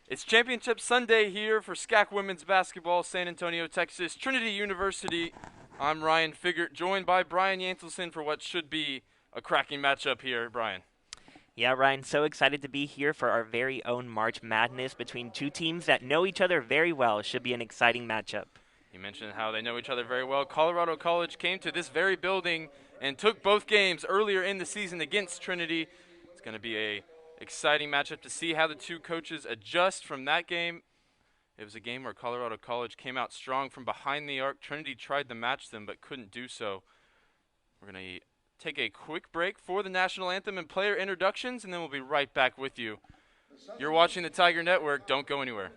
It's Championship Sunday here for SCAC Women's Basketball, San Antonio, Texas, Trinity University. I'm Ryan Figert, joined by Brian Yantelson for what should be a cracking matchup here. Brian. Yeah, Ryan, so excited to be here for our very own March Madness between two teams that know each other very well. It should be an exciting matchup. You mentioned how they know each other very well. Colorado College came to this very building and took both games earlier in the season against Trinity. It's going to be a exciting matchup to see how the two coaches adjust from that game. It was a game where Colorado College came out strong from behind the arc. Trinity tried to match them but couldn't do so. We're going to take a quick break for the national anthem and player introductions, and then we'll be right back with you. You're watching the Tiger Network. Don't go anywhere.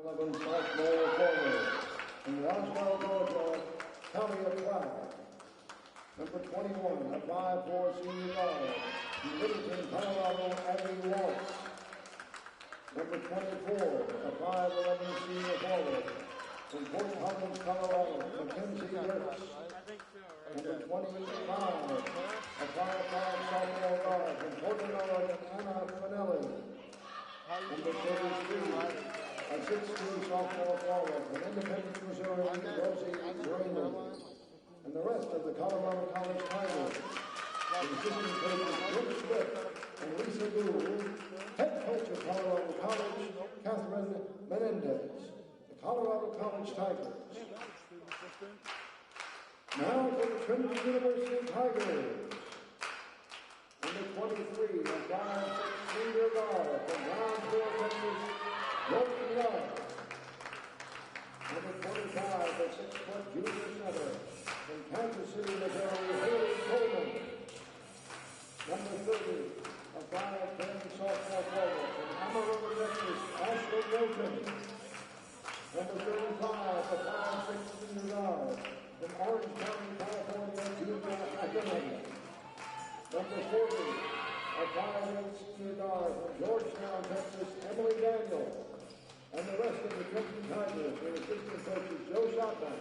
Sophomore forward from Roswell, Georgia, County of Clyde. Number 21, a 5'4" senior guard from Littleton, Colorado, Abby Walsh. Number 24, a 5'11" senior forward from Fort Collins, Colorado, Mackenzie Gertz. Number 25, a 5'5" sophomore guard from Portland, Oregon, Anna Finelli. Number 33, a 6'2" sophomore forward from Independence, Missouri, Rosie Raymond. And the rest of the Colorado College Tigers. The assistant coaches Jim Swift and Lisa Gould. Head coach of Colorado College, Catherine Menendez. The Colorado College Tigers. Now for the Trinity University Tigers. Number 23, a 5'6" senior guard from Brownsville, Texas, Jordan Young. Number 25, a 6-foot junior center from Kansas City, Missouri, Haley Coleman. Number 30, a 5'10" sophomore forward from Amarillo, Texas, Ashley Wilson. Number 35, a 5'6" senior guard from Orange County, California, Julia Ackerman. Number 40, a 5'8" senior guard from Georgetown, Texas, Emily Daniel. And the rest of the Trinity Tigers, their assistant coaches Joe Shotman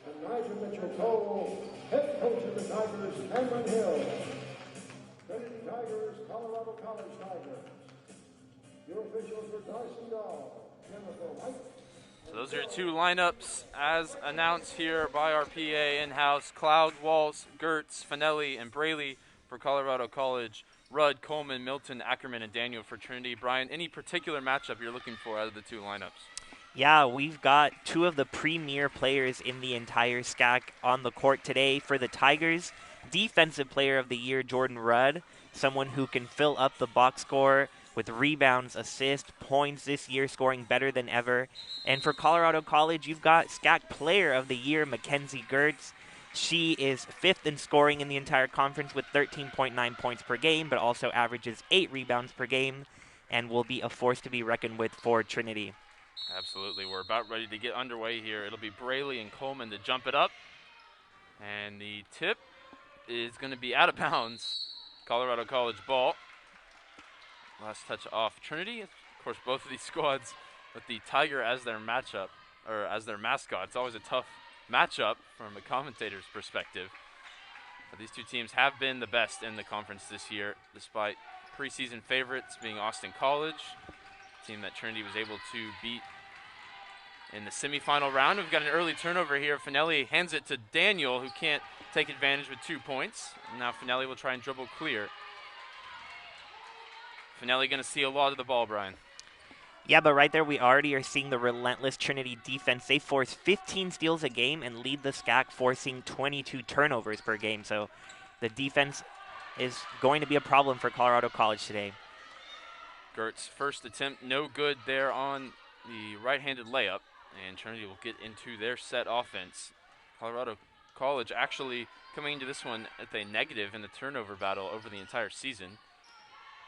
and Nigel Mitchell-Cole, head coach of the Tigers, Cameron Hill. Trinity Tigers, Colorado College Tigers. Your officials were Darcy Dahl, Jennifer White. So those are your two lineups as announced here by our PA in-house. Cloud, Walls, Gertz, Finelli, and Braley for Colorado College. Rudd, Coleman, Milton, Ackerman, and Daniel for Trinity. Brian, any particular matchup you're looking for out of the two lineups? Yeah, we've got two of the premier players in the entire SCAC on the court today for the Tigers. Defensive Player of the Year, Jordan Rudd, someone who can fill up the box score with rebounds, assists, points this year, scoring better than ever. And for Colorado College, you've got SCAC Player of the Year, Mackenzie Gertz. She is fifth in scoring in the entire conference with 13.9 points per game, but also averages 8 rebounds per game and will be a force to be reckoned with for Trinity. Absolutely. We're about ready to get underway here. It'll be Braley and Coleman to jump it up. And the tip is going to be out of bounds. Colorado College ball. Last touch off Trinity. Of course, both of these squads with the Tiger as their matchup, or as their mascot. It's always a tough matchup from a commentator's perspective. But these two teams have been the best in the conference this year, despite preseason favorites being Austin College, a team that Trinity was able to beat in the semifinal round. We've got an early turnover here. Finelli hands it to Daniel, who can't take advantage with 2 points. And now Finelli will try and dribble clear. Finelli going to steal a lot of the ball, Brian. Yeah, but right there we already are seeing the relentless Trinity defense. They force 15 steals a game and lead the SCAC, forcing 22 turnovers per game. So the defense is going to be a problem for Colorado College today. Gert's first attempt, no good there on the right-handed layup. And Trinity will get into their set offense. Colorado College actually coming into this one at a negative in the turnover battle over the entire season.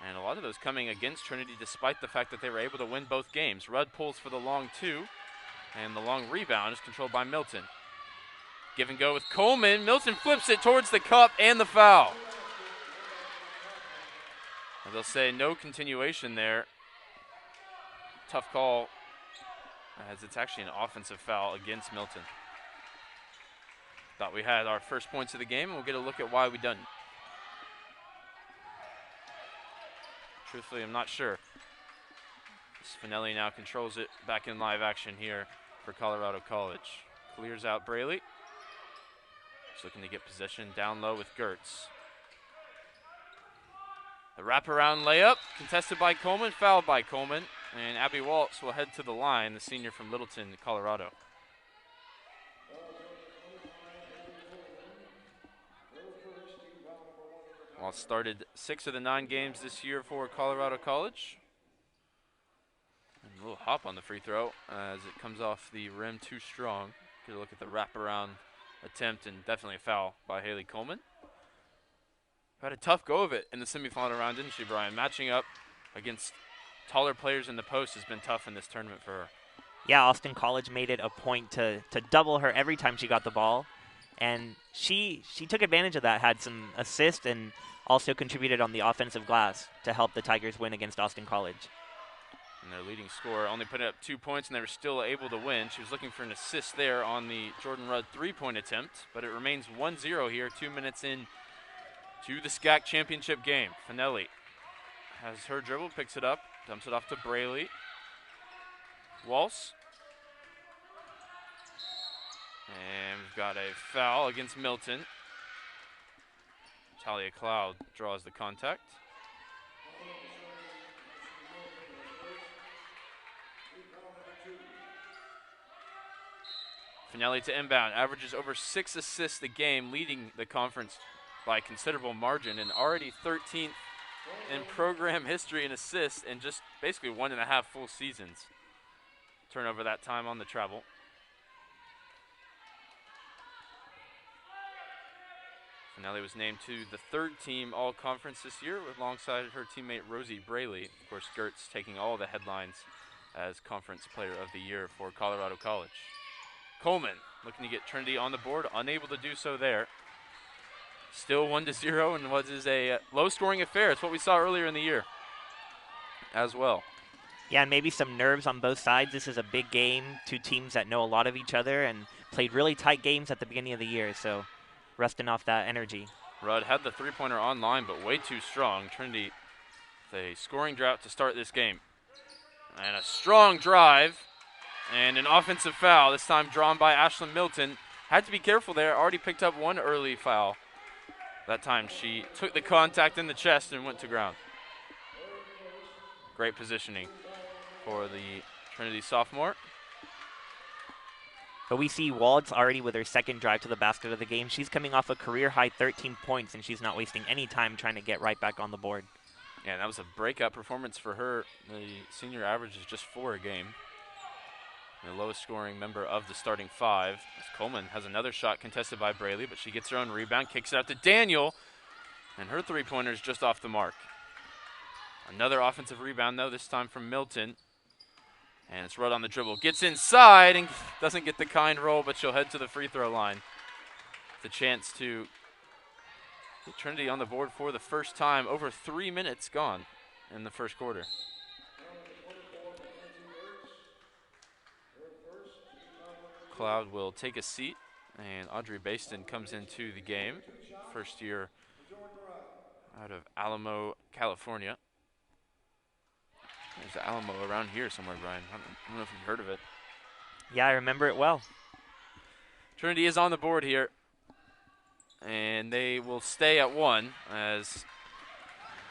And a lot of those coming against Trinity despite the fact that they were able to win both games. Rudd pulls for the long 2, and the long rebound is controlled by Milton. Give and go with Coleman. Milton flips it towards the cup and the foul. And they'll say no continuation there. Tough call, as it's actually an offensive foul against Milton. Thought we had our first points of the game, and we'll get a look at why we didn't. Truthfully, I'm not sure. Finelli now controls it back in live action here for Colorado College. Clears out Braley. Just looking to get possession down low with Gertz. The wraparound layup contested by Coleman, fouled by Coleman. And Abby Waltz will head to the line, the senior from Littleton, Colorado. Waltz started 6 of the 9 games this year for Colorado College. And a little hop on the free throw as it comes off the rim too strong. Get a look at the wraparound attempt, and definitely a foul by Haley Coleman. Had a tough go of it in the semifinal round, didn't she, Brian? Matching up against taller players in the post has been tough in this tournament for her. Yeah, Austin College made it a point to double her every time she got the ball. And she took advantage of that, had some assists, and also contributed on the offensive glass to help the Tigers win against Austin College. And their leading scorer only put up 2 points, and they were still able to win. She was looking for an assist there on the Jordan Rudd 3-point attempt, but it remains 1-0 here, 2 minutes in to the SCAC championship game. Finelli has her dribble, picks it up, dumps it off to Braley. Waltz. And we've got a foul against Milton. Talia Cloud draws the contact. Finelli to inbound, averages over 6 assists a game, leading the conference by a considerable margin, and already 13th in program history in assists in just basically 1.5 full seasons. Turnover that time on the travel. Finelli was named to the 3rd team all-conference this year alongside her teammate Rosie Braley. Of course, Gertz taking all the headlines as Conference Player of the Year for Colorado College. Coleman looking to get Trinity on the board, unable to do so there. Still 1-0 in what is a low-scoring affair. It's what we saw earlier in the year as well. Yeah, and maybe some nerves on both sides. This is a big game, 2 teams that know a lot of each other and played really tight games at the beginning of the year, so resting off that energy. Rudd had the 3-pointer online, but way too strong. Trinity with a scoring drought to start this game. And a strong drive and an offensive foul, this time drawn by Ashlyn Milton. Had to be careful there, already picked up 1 early foul. That time she took the contact in the chest and went to ground. Great positioning for the Trinity sophomore. But we see Waltz already with her 2nd drive to the basket of the game. She's coming off a career-high 13 points, and she's not wasting any time trying to get right back on the board. Yeah, that was a breakout performance for her. The senior average is just 4 a game. The lowest scoring member of the starting 5. As Coleman has another shot contested by Braley, but she gets her own rebound, kicks it out to Daniel, and her 3-pointer is just off the mark. Another offensive rebound, though, this time from Milton. And it's Rudd on the dribble. Gets inside and doesn't get the kind roll, but she'll head to the free throw line. The chance to Trinity on the board for the first time. Over 3 minutes gone in the first quarter. Cloud will take a seat, and Audrey Baston comes into the game. First year out of Alamo, California. There's an Alamo around here somewhere, Brian. I don't know if you've heard of it. Yeah, I remember it well. Trinity is on the board here, and they will stay at 1 as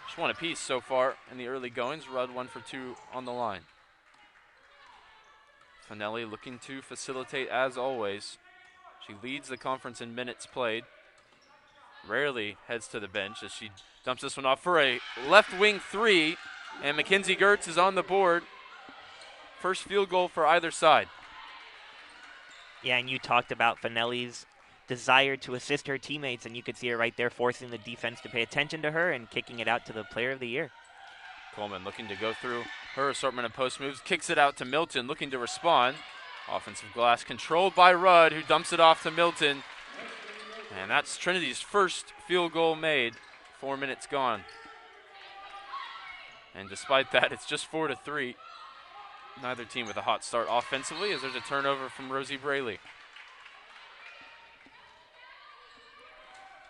just 1 apiece so far in the early goings. Rudd 1 for 2 on the line. Finelli looking to facilitate as always. She leads the conference in minutes played. Rarely heads to the bench as she dumps this one off for a left wing 3, and Mackenzie Gertz is on the board. First field goal for either side. Yeah, and you talked about Finelli's desire to assist her teammates, and you could see her right there forcing the defense to pay attention to her and kicking it out to the player of the year. Coleman looking to go through her assortment of post moves, kicks it out to Milton, looking to respond. Offensive glass controlled by Rudd, who dumps it off to Milton. And that's Trinity's first field goal made. 4 minutes gone. And despite that, it's just 4-3. Neither team with a hot start offensively as there's a turnover from Rosie Braley.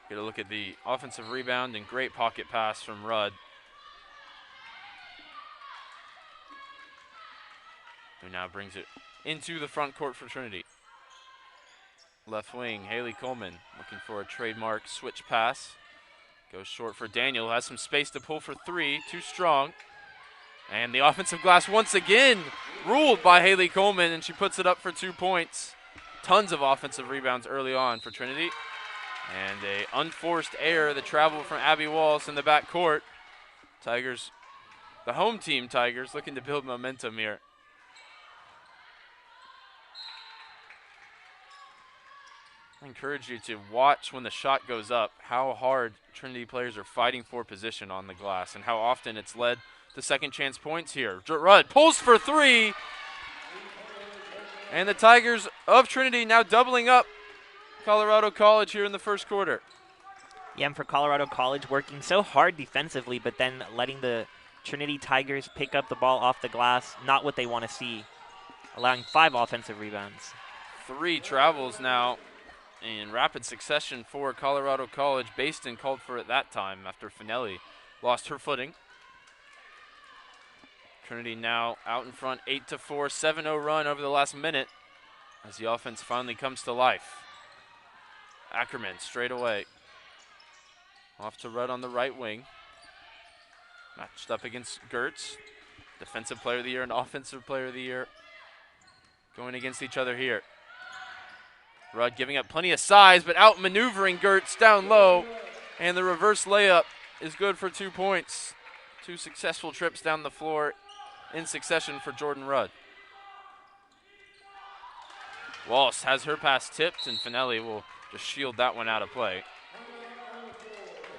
Get a look at the offensive rebound and great pocket pass from Rudd, who now brings it into the front court for Trinity. Left wing, Haley Coleman looking for a trademark switch pass. Goes short for Daniel, has some space to pull for 3, too strong. And the offensive glass once again ruled by Haley Coleman, and she puts it up for 2 points. Tons of offensive rebounds early on for Trinity. And a unforced error, the travel from Abby Wallace in the back court. Tigers, the home team Tigers, looking to build momentum here. I encourage you to watch when the shot goes up how hard Trinity players are fighting for position on the glass and how often it's led to second chance points here. Rudd pulls for 3. And the Tigers of Trinity now doubling up Colorado College here in the first quarter. Yeah, and for Colorado College, working so hard defensively, but then letting the Trinity Tigers pick up the ball off the glass, not what they want to see, allowing 5 offensive rebounds. 3 travels now in rapid succession for Colorado College. Baston called for it that time after Finelli lost her footing. Trinity now out in front, 8-4, 7-0 run over the last minute as the offense finally comes to life. Ackerman straight away. Off to Rudd on the right wing. Matched up against Gertz. Defensive player of the year and offensive player of the year going against each other here. Rudd giving up plenty of size, but outmaneuvering Gertz down low. And the reverse layup is good for 2 points. 2 successful trips down the floor in succession for Jordan Rudd. Wallace has her pass tipped, and Finelli will just shield that one out of play.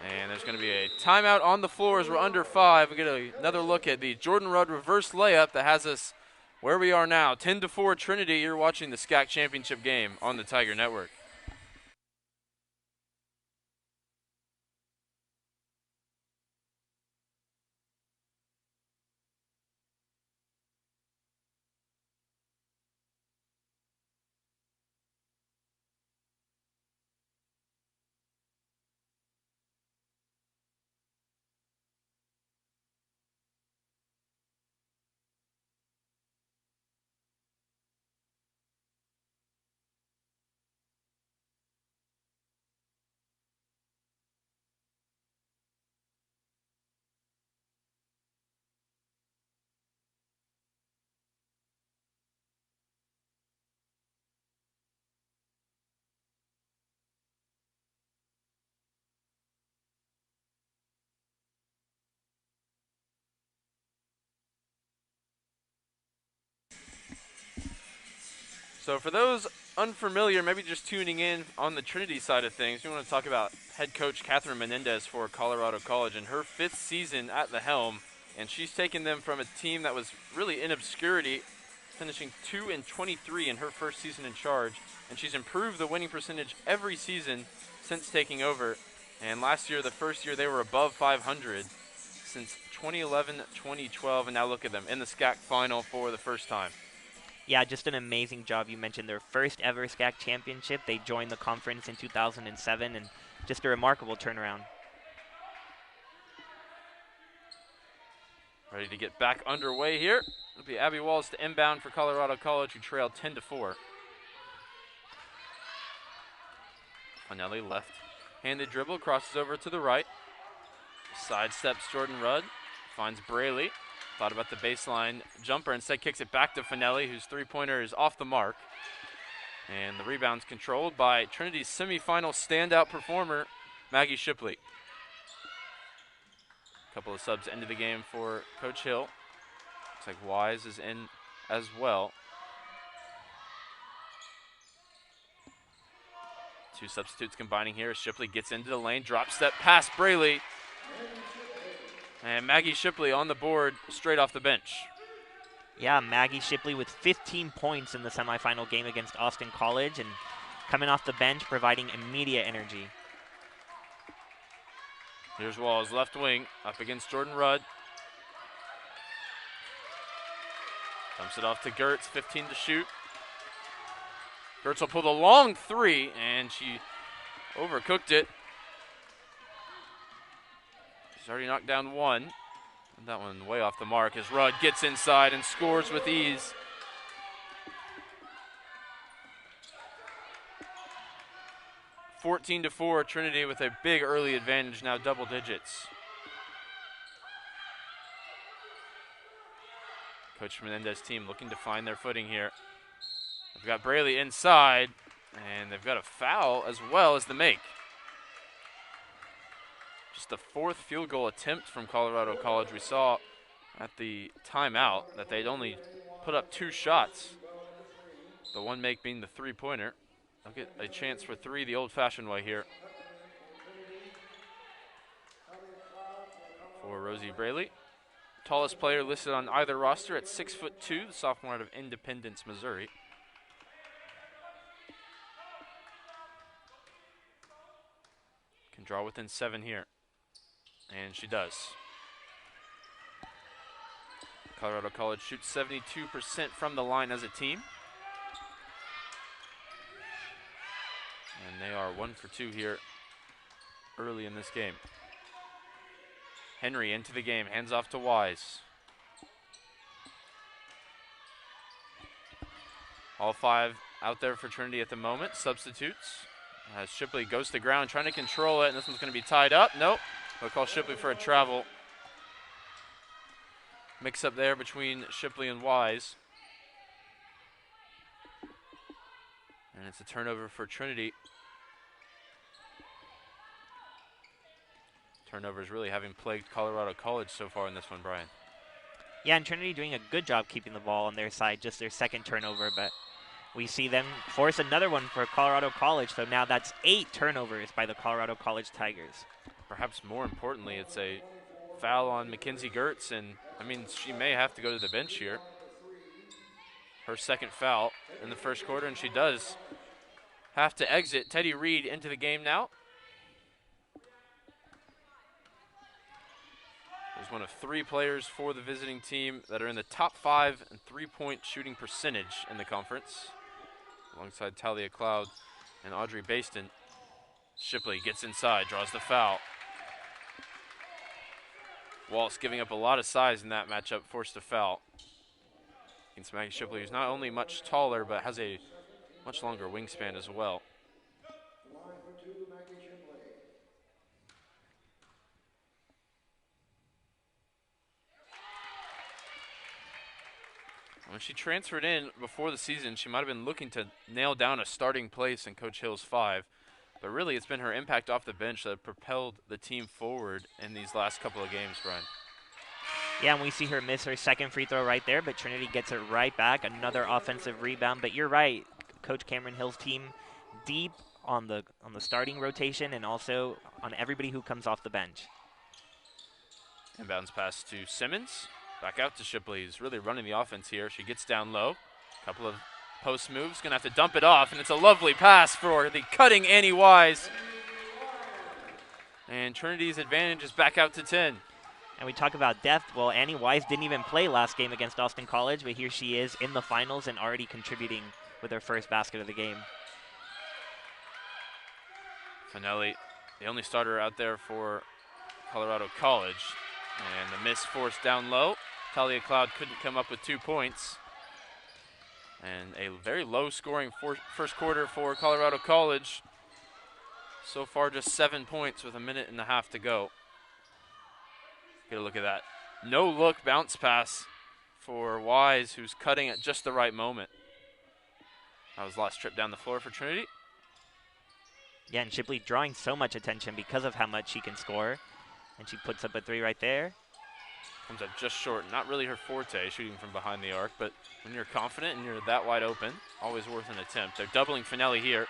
And there's going to be a timeout on the floor as we're under 5. We get another look at the Jordan Rudd reverse layup that has us where we are now. 10-4 Trinity. You're watching the SCAC championship game on the Tiger Network. So for those unfamiliar, maybe just tuning in on the Trinity side of things, we want to talk about head coach Catherine Menendez for Colorado College and her 5th season at the helm. And she's taken them from a team that was really in obscurity, finishing 2-23 in her first season in charge. And she's improved the winning percentage every season since taking over. And last year, the first year, they were above 500 since 2011, 2012, and now look at them in the SCAC final for the first time. Yeah, just an amazing job. You mentioned their first ever SCAC championship. They joined the conference in 2007, and just a remarkable turnaround. Ready to get back underway here. It'll be Abby Walls to inbound for Colorado College, who trailed 10-4. Finelli left-handed dribble, crosses over to the right. Sidesteps Jordan Rudd, finds Braley. Thought about the baseline jumper, instead kicks it back to Finelli, whose three-pointer is off the mark. And the rebound's controlled by Trinity's semifinal standout performer, Maggie Shipley. A couple of subs into the game for Coach Hill. Looks like Wise is in as well. Two substitutes combining here. Shipley gets into the lane, drop step past Braley. And Maggie Shipley on the board straight off the bench. Yeah, Maggie Shipley with 15 points in the semifinal game against Austin College and coming off the bench, providing immediate energy. Here's Walls, left wing, up against Jordan Rudd. Dumps it off to Gertz, 15 to shoot. Gertz will pull the long three, and she overcooked it. She's already knocked down one. And that one way off the mark as Rudd gets inside and scores with ease. (14-4), Trinity with a big early advantage, now double digits. Coach Menendez's team looking to find their footing here. They've got Braley inside, and they've got a foul as well as the make. Just the fourth field goal attempt from Colorado College. We saw at the timeout that they'd only put up 2 shots. The one make being the three-pointer. They'll get a chance for 3 the old-fashioned way here. For Rosie Braley. Tallest player listed on either roster at 6'2", the sophomore out of Independence, Missouri. Can draw within 7 here. And she does. Colorado College shoots 72% from the line as a team. And they are 1 for 2 here early in this game. Henry into the game, hands off to Wise. All 5 out there for Trinity at the moment. Substitutes. As Shipley goes to the ground, trying to control it, and this one's going to be tied up. Nope. They'll call Shipley for a travel. Mix up there between Shipley and Wise. And it's a turnover for Trinity. Turnovers really having plagued Colorado College so far in this one, Brian. Yeah, and Trinity doing a good job keeping the ball on their side, just their second turnover, but we see them force another one for Colorado College, so now that's 8 turnovers by the Colorado College Tigers. Perhaps more importantly, it's a foul on Mackenzie Gertz, and I mean, she may have to go to the bench here. Her second foul in the first quarter, and she does have to exit. Teddy Reed into the game now. There's one of 3 players for the visiting team that are in the top 5 in three-point shooting percentage in the conference, alongside Talia Cloud and Audrey Baston. Shipley gets inside, draws the foul. Waltz giving up a lot of size in that matchup, forced a foul against Maggie Shipley, who's not only much taller, but has a much longer wingspan as well. When she transferred in before the season, she might have been looking to nail down a starting place in Coach Hill's 5. But really, it's been her impact off the bench that propelled the team forward in these last couple of games, Brian. Yeah, and we see her miss her second free throw right there, but Trinity gets it right back. Another offensive rebound. But you're right, Coach Cameron Hill's team deep on the starting rotation and also on everybody who comes off the bench. Inbounds pass to Simmons. Back out to Shipley, who's really running the offense here. She gets down low. Couple of post moves, gonna have to dump it off, and it's a lovely pass for the cutting Annie Wise. And Trinity's advantage is back out to 10. And we talk about depth. Well, Annie Wise didn't even play last game against Austin College, but here she is in the finals and already contributing with her first basket of the game. Finelli, the only starter out there for Colorado College. And the miss forced down low. Talia Cloud couldn't come up with 2 points. And a very low-scoring first quarter for Colorado College. So far, just 7 points with 1.5 minutes to go. Get a look at that. No-look bounce pass for Wise, who's cutting at just the right moment. That was the last trip down the floor for Trinity. Yeah, and Shipley drawing so much attention because of how much she can score. And she puts up a 3 right there. Comes up just short. Not really her forte, shooting from behind the arc, but when you're confident and you're that wide open, always worth an attempt. They're doubling Finelli here.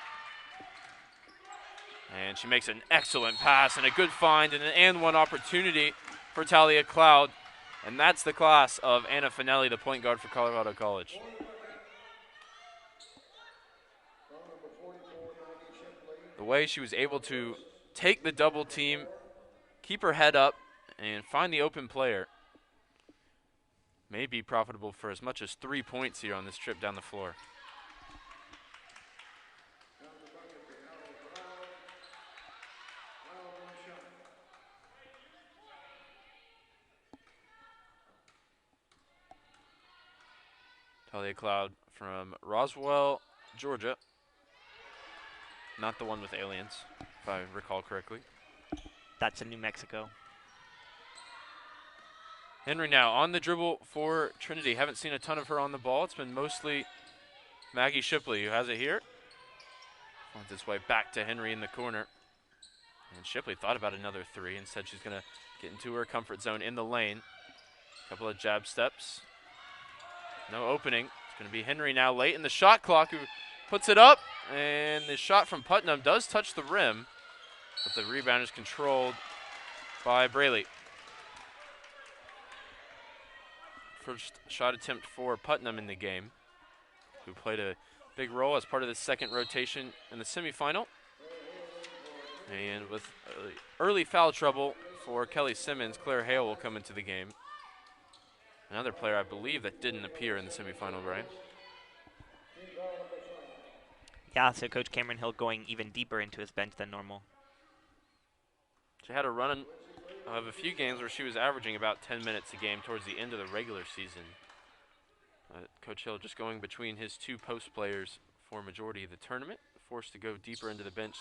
And she makes an excellent pass and a good find and an and-one opportunity for Talia Cloud. And that's the class of Anna Finelli, the point guard for Colorado College. The way she was able to take the double team, keep her head up, and find the open player may be profitable for as much as 3 points here on this trip down the floor. Talia Cloud from Roswell, Georgia. Not the one with aliens, if I recall correctly. That's in New Mexico. Henry now on the dribble for Trinity. Haven't seen a ton of her on the ball. It's been mostly Maggie Shipley who has it here. Finds its way back to Henry in the corner. And Shipley thought about another 3. Instead, she's going to get into her comfort zone in the lane. Couple of jab steps. No opening. It's going to be Henry now late in the shot clock who puts it up. And the shot from Putnam does touch the rim, but the rebound is controlled by Braley. First shot attempt for Putnam in the game, who played a big role as part of the second rotation in the semifinal. And with early foul trouble for Kelly Simmons, Claire Hale will come into the game. Another player, I believe, that didn't appear in the semifinal, Brian. Yeah, so Coach Cameron Hill going even deeper into his bench than normal. She had a run of a few games where she was averaging about 10 minutes a game towards the end of the regular season. Coach Hill just going between his 2 post players for a majority of the tournament, forced to go deeper into the bench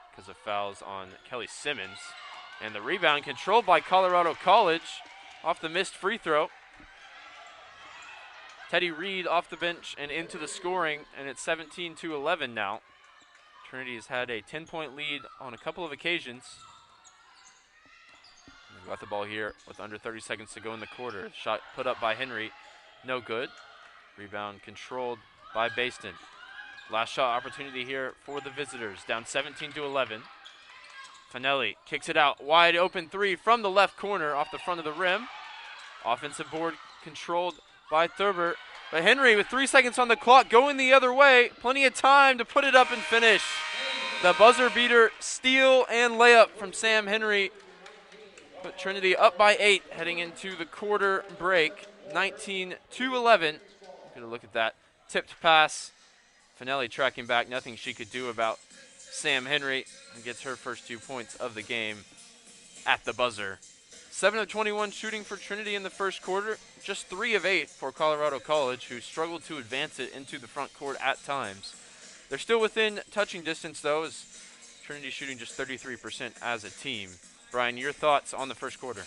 because of fouls on Kelly Simmons. And the rebound controlled by Colorado College off the missed free throw. Teddy Reed off the bench and into the scoring, and it's 17-11 now. Trinity has had a 10-point lead on a couple of occasions. We've got the ball here with under 30 seconds to go in the quarter. Shot put up by Henry, no good. Rebound controlled by Baston. Last shot opportunity here for the visitors, down 17-11. Finelli kicks it out, wide open 3 from the left corner off the front of the rim. Offensive board controlled by Thurber. But Henry with 3 seconds on the clock going the other way. Plenty of time to put it up and finish. The buzzer beater steal and layup from Sam Henry. Put Trinity up by 8 heading into the quarter break. 19-11. Get a look at that. Tipped pass. Finelli tracking back. Nothing she could do about Sam Henry. And gets her first 2 points of the game at the buzzer. 7 of 21 shooting for Trinity in the first quarter. Just 3 of 8 for Colorado College, who struggled to advance it into the front court at times. They're still within touching distance, though, as Trinity shooting just 33% as a team. Brian, your thoughts on the first quarter?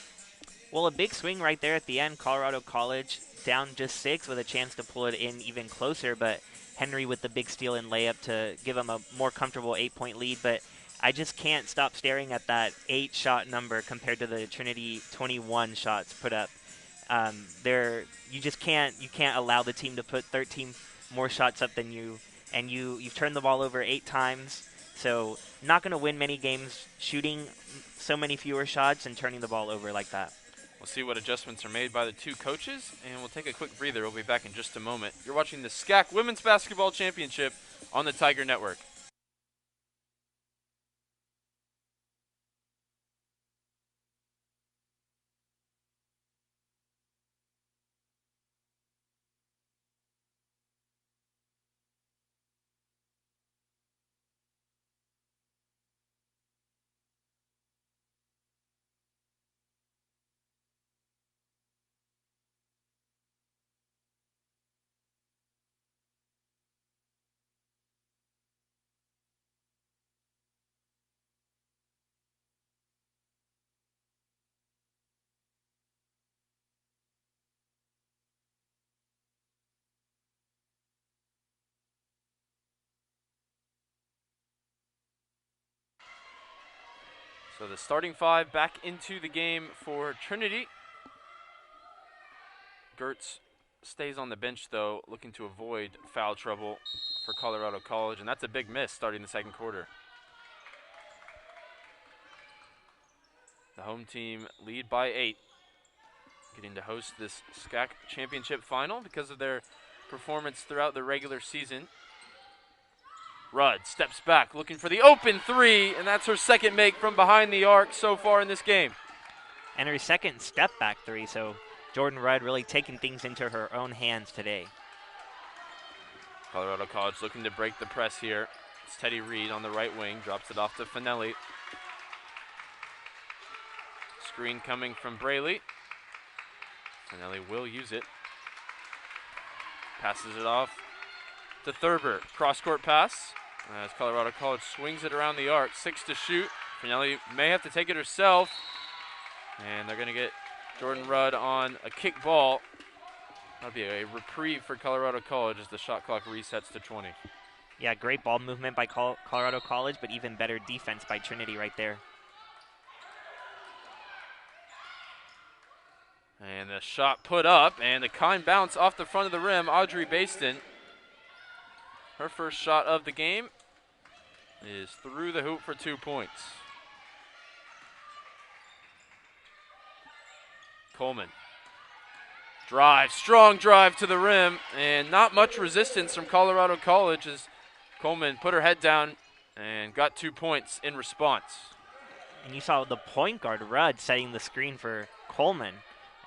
Well, a big swing right there at the end. Colorado College down just 6 with a chance to pull it in even closer, but Henry with the big steal and layup to give them a more comfortable 8-point lead. But I just can't stop staring at that 8-shot number compared to the Trinity 21 shots put up. You just can't allow the team to put 13 more shots up than you, and you've turned the ball over 8 times. So not going to win many games shooting so many fewer shots and turning the ball over like that. We'll see what adjustments are made by the 2 coaches, and we'll take a quick breather. We'll be back in just a moment. You're watching the SCAC Women's Basketball Championship on the Tiger Network. So the starting 5 back into the game for Trinity. Gertz stays on the bench, though, looking to avoid foul trouble for Colorado College, and that's a big miss starting the second quarter. The home team lead by 8, getting to host this SCAC championship final because of their performance throughout the regular season. Rudd steps back, looking for the open 3, and that's her second make from behind the arc so far in this game. And her second step back 3, so Jordan Rudd really taking things into her own hands today. Colorado College looking to break the press here. It's Teddy Reed on the right wing, drops it off to Finelli. Screen coming from Braley. Finelli will use it. Passes it off to Thurber. Cross-court pass as Colorado College swings it around the arc. 6 to shoot. Finelli may have to take it herself. And they're going to get Jordan Rudd on a kick ball. That'll be a reprieve for Colorado College as the shot clock resets to 20. Yeah, great ball movement by Colorado College, but even better defense by Trinity right there. And the shot put up, and a kind bounce off the front of the rim. Audrey Baston, her first shot of the game, is through the hoop for 2 points. Coleman. Drive, strong drive to the rim, and not much resistance from Colorado College as Coleman put her head down and got 2 points in response. And you saw the point guard, Rudd, setting the screen for Coleman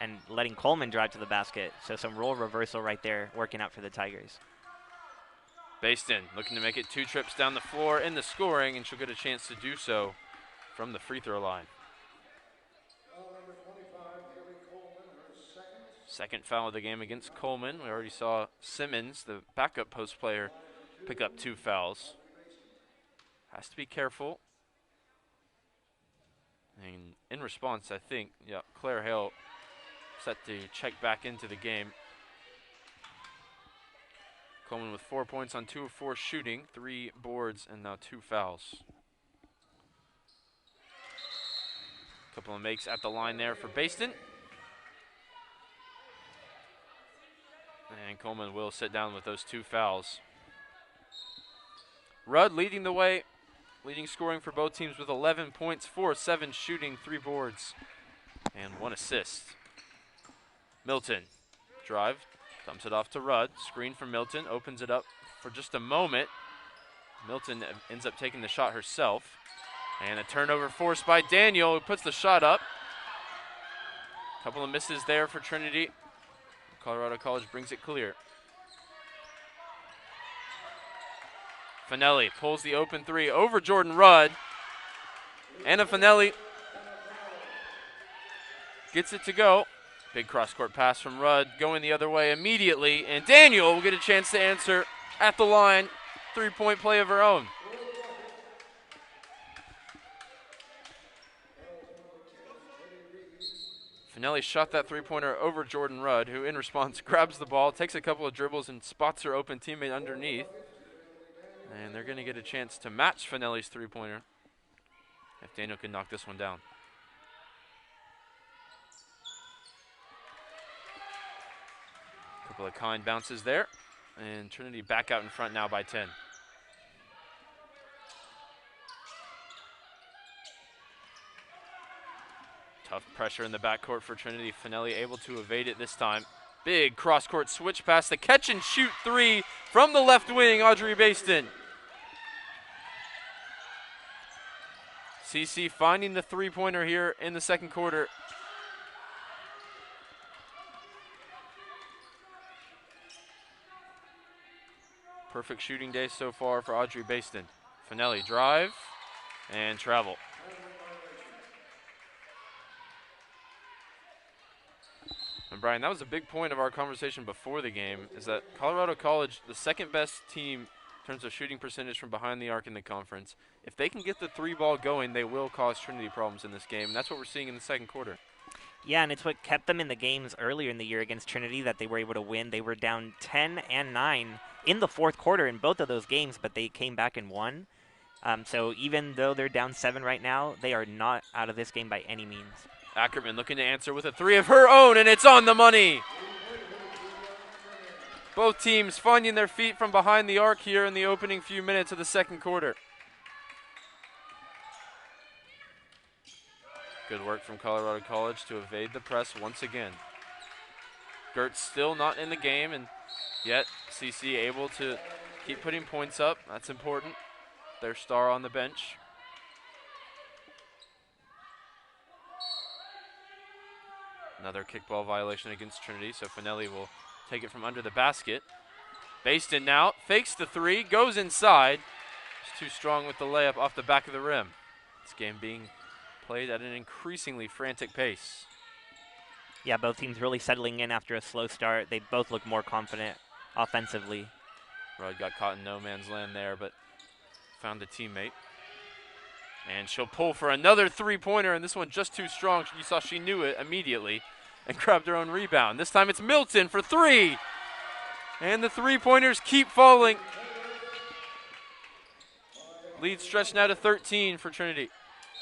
and letting Coleman drive to the basket. So some role reversal right there working out for the Tigers. Baston looking to make it 2 trips down the floor in the scoring, and she'll get a chance to do so from the free throw line. Second foul of the game against Coleman. We already saw Simmons, the backup post player, pick up 2 fouls. Has to be careful. And in response, I think, Claire Hale set to check back into the game. Coleman with 4 points on 2 of 4 shooting, 3 boards, and now 2 fouls. Couple of makes at the line there for Baston. And Coleman will sit down with those 2 fouls. Rudd leading the way, leading scoring for both teams with 11 points, 4 of 7 shooting, 3 boards, and 1 assist. Milton, drive, dumps it off to Rudd. Screen from Milton, opens it up for just a moment. Milton ends up taking the shot herself. And a turnover forced by Daniel, who puts the shot up. Couple of misses there for Trinity. Colorado College brings it clear. Finelli pulls the open 3 over Jordan Rudd. Anna Finelli gets it to go. Big cross-court pass from Rudd, going the other way immediately, and Daniel will get a chance to answer at the line. 3-point play of her own. Finelli shot that 3-pointer over Jordan Rudd, who in response grabs the ball, takes a couple of dribbles, and spots her open teammate underneath. And they're going to get a chance to match Finelli's 3-pointer if Daniel can knock this one down. Couple of kind bounces there, and Trinity back out in front now by 10. Tough pressure in the backcourt for Trinity. Finelli able to evade it this time. Big cross-court switch pass. The catch and shoot 3 from the left wing, Audrey Baston. CC finding the 3-pointer here in the second quarter. Perfect shooting day so far for Audrey Baston. Finelli drive and travel. And Brian, that was a big point of our conversation before the game, is that Colorado College, the second best team in terms of shooting percentage from behind the arc in the conference, if they can get the 3-ball going, they will cause Trinity problems in this game. And that's what we're seeing in the second quarter. Yeah, and it's what kept them in the games earlier in the year against Trinity that they were able to win. They were down 10 and 9 in the fourth quarter in both of those games, but they came back and won. So even though they're down 7 right now, they are not out of this game by any means. Ackerman looking to answer with a 3 of her own, and it's on the money. Both teams finding their feet from behind the arc here in the opening few minutes of the second quarter. Good work from Colorado College to evade the press once again. Gertz still not in the game, and yet CC able to keep putting points up. That's important. Their star on the bench. Another kickball violation against Trinity, so Finelli will take it from under the basket. Baston now fakes the 3, goes inside. Just too strong with the layup off the back of the rim. This game being played at an increasingly frantic pace. Yeah, both teams really settling in after a slow start. They both look more confident offensively. Rudd got caught in no man's land there, but found a teammate. And she'll pull for another three-pointer, and this one just too strong. You saw she knew it immediately and grabbed her own rebound. This time it's Milton for 3. And the three-pointers keep falling. Lead stretched now to 13 for Trinity.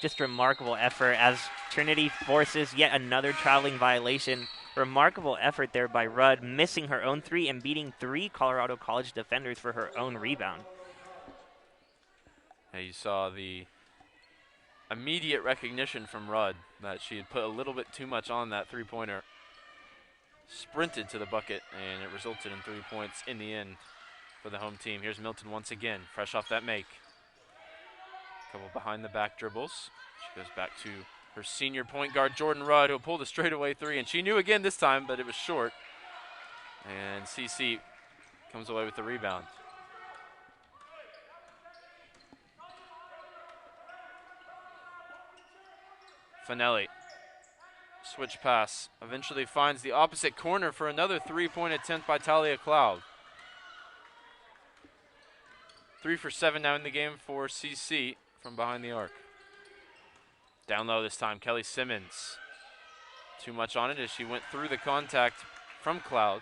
Just remarkable effort as Trinity forces yet another traveling violation. Remarkable effort there by Rudd, missing her own 3 and beating 3 Colorado College defenders for her own rebound. Yeah, you saw the immediate recognition from Rudd that she had put a little bit too much on that three-pointer. Sprinted to the bucket, and it resulted in 3 points in the end for the home team. Here's Milton once again, fresh off that make. Couple behind the back dribbles. She goes back to her senior point guard, Jordan Rudd, who'll pull the straightaway 3, and she knew again this time, but it was short. And CC comes away with the rebound. Finelli, switch pass, eventually finds the opposite corner for another three-point attempt by Talia Cloud. 3 for 7 now in the game for CC from behind the arc. Down low this time, Kelly Simmons. Too much on it as she went through the contact from Cloud.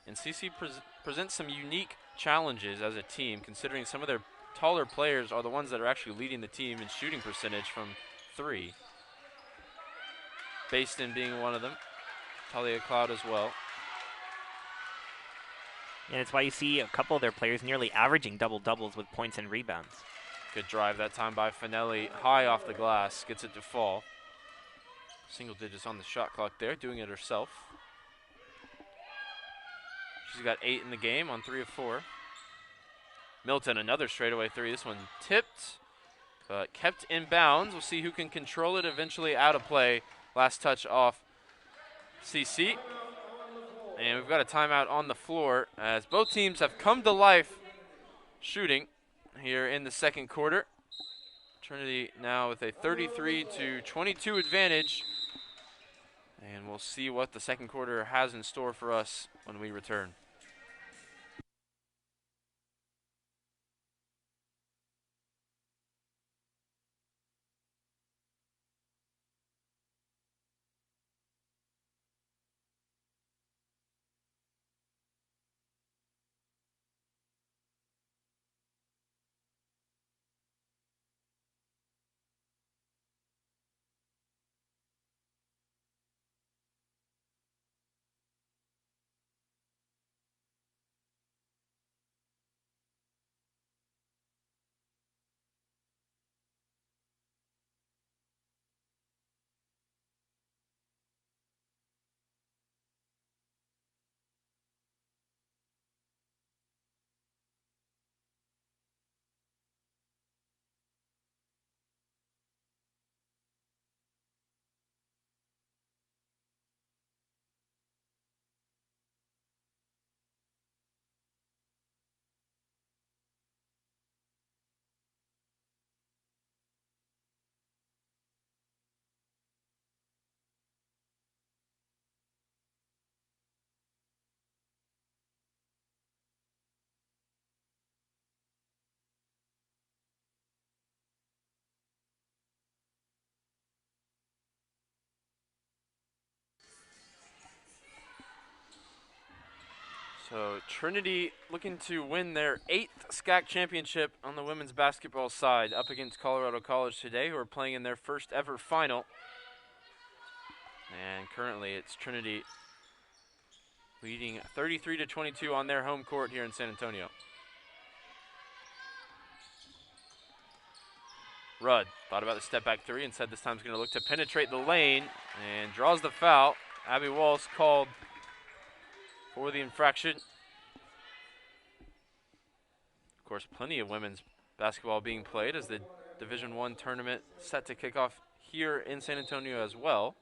And CC presents some unique challenges as a team, considering some of their taller players are the ones that are actually leading the team in shooting percentage from 3. Baston being one of them. Talia Cloud as well. And it's why you see a couple of their players nearly averaging double-doubles with points and rebounds. Good drive that time by Finelli, high off the glass, gets it to fall. Single digits on the shot clock there, doing it herself. She's got 8 in the game on 3 of 4. Milton, another straightaway 3. This one tipped, but kept in bounds. We'll see who can control it, eventually out of play. Last touch off CC. And we've got a timeout on the floor as both teams have come to life shooting here in the second quarter. Trinity now with a 33-22 advantage. And we'll see what the second quarter has in store for us when we return. So Trinity looking to win their 8th SCAC championship on the women's basketball side up against Colorado College today, who are playing in their first ever final. And currently it's Trinity leading 33-22 on their home court here in San Antonio. Rudd thought about the step back three and said this time he's going to look to penetrate the lane and draws the foul. Abby Walsh called for the infraction. Of course, plenty of women's basketball being played as the Division I tournament set to kick off here in San Antonio as well.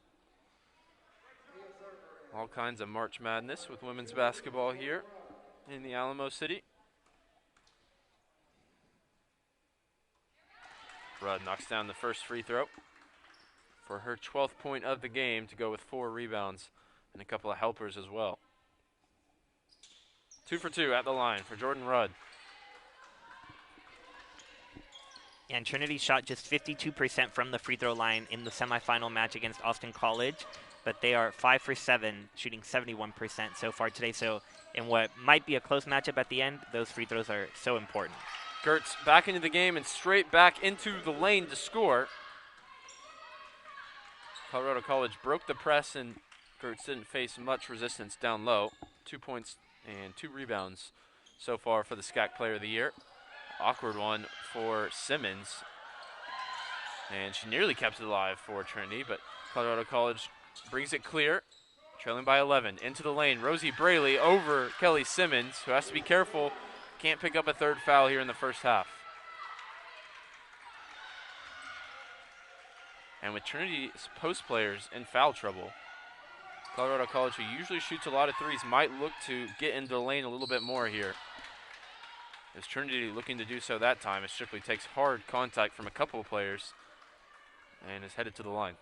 All kinds of March Madness with women's basketball here in the Alamo City. Rudd knocks down the first free throw for her 12th point of the game to go with 4 rebounds and a couple of helpers as well. 2 for 2 at the line for Jordan Rudd. And Trinity shot just 52% from the free throw line in the semifinal match against Austin College, but they are 5 for 7, shooting 71% so far today. So in what might be a close matchup at the end, those free throws are so important. Gertz back into the game and straight back into the lane to score. Colorado College broke the press and Gertz didn't face much resistance down low. 2 points and 2 rebounds so far for the SCAC Player of the Year. Awkward one for Simmons. And she nearly kept it alive for Trinity, but Colorado College brings it clear. Trailing by 11. Into the lane. Rosie Braley over Kelly Simmons, who has to be careful. Can't pick up a 3rd foul here in the first half. And with Trinity's post players in foul trouble, Colorado College, who usually shoots a lot of threes, might look to get into the lane a little bit more here. As Trinity looking to do so that time, as Shipley takes hard contact from a couple of players and is headed to the line.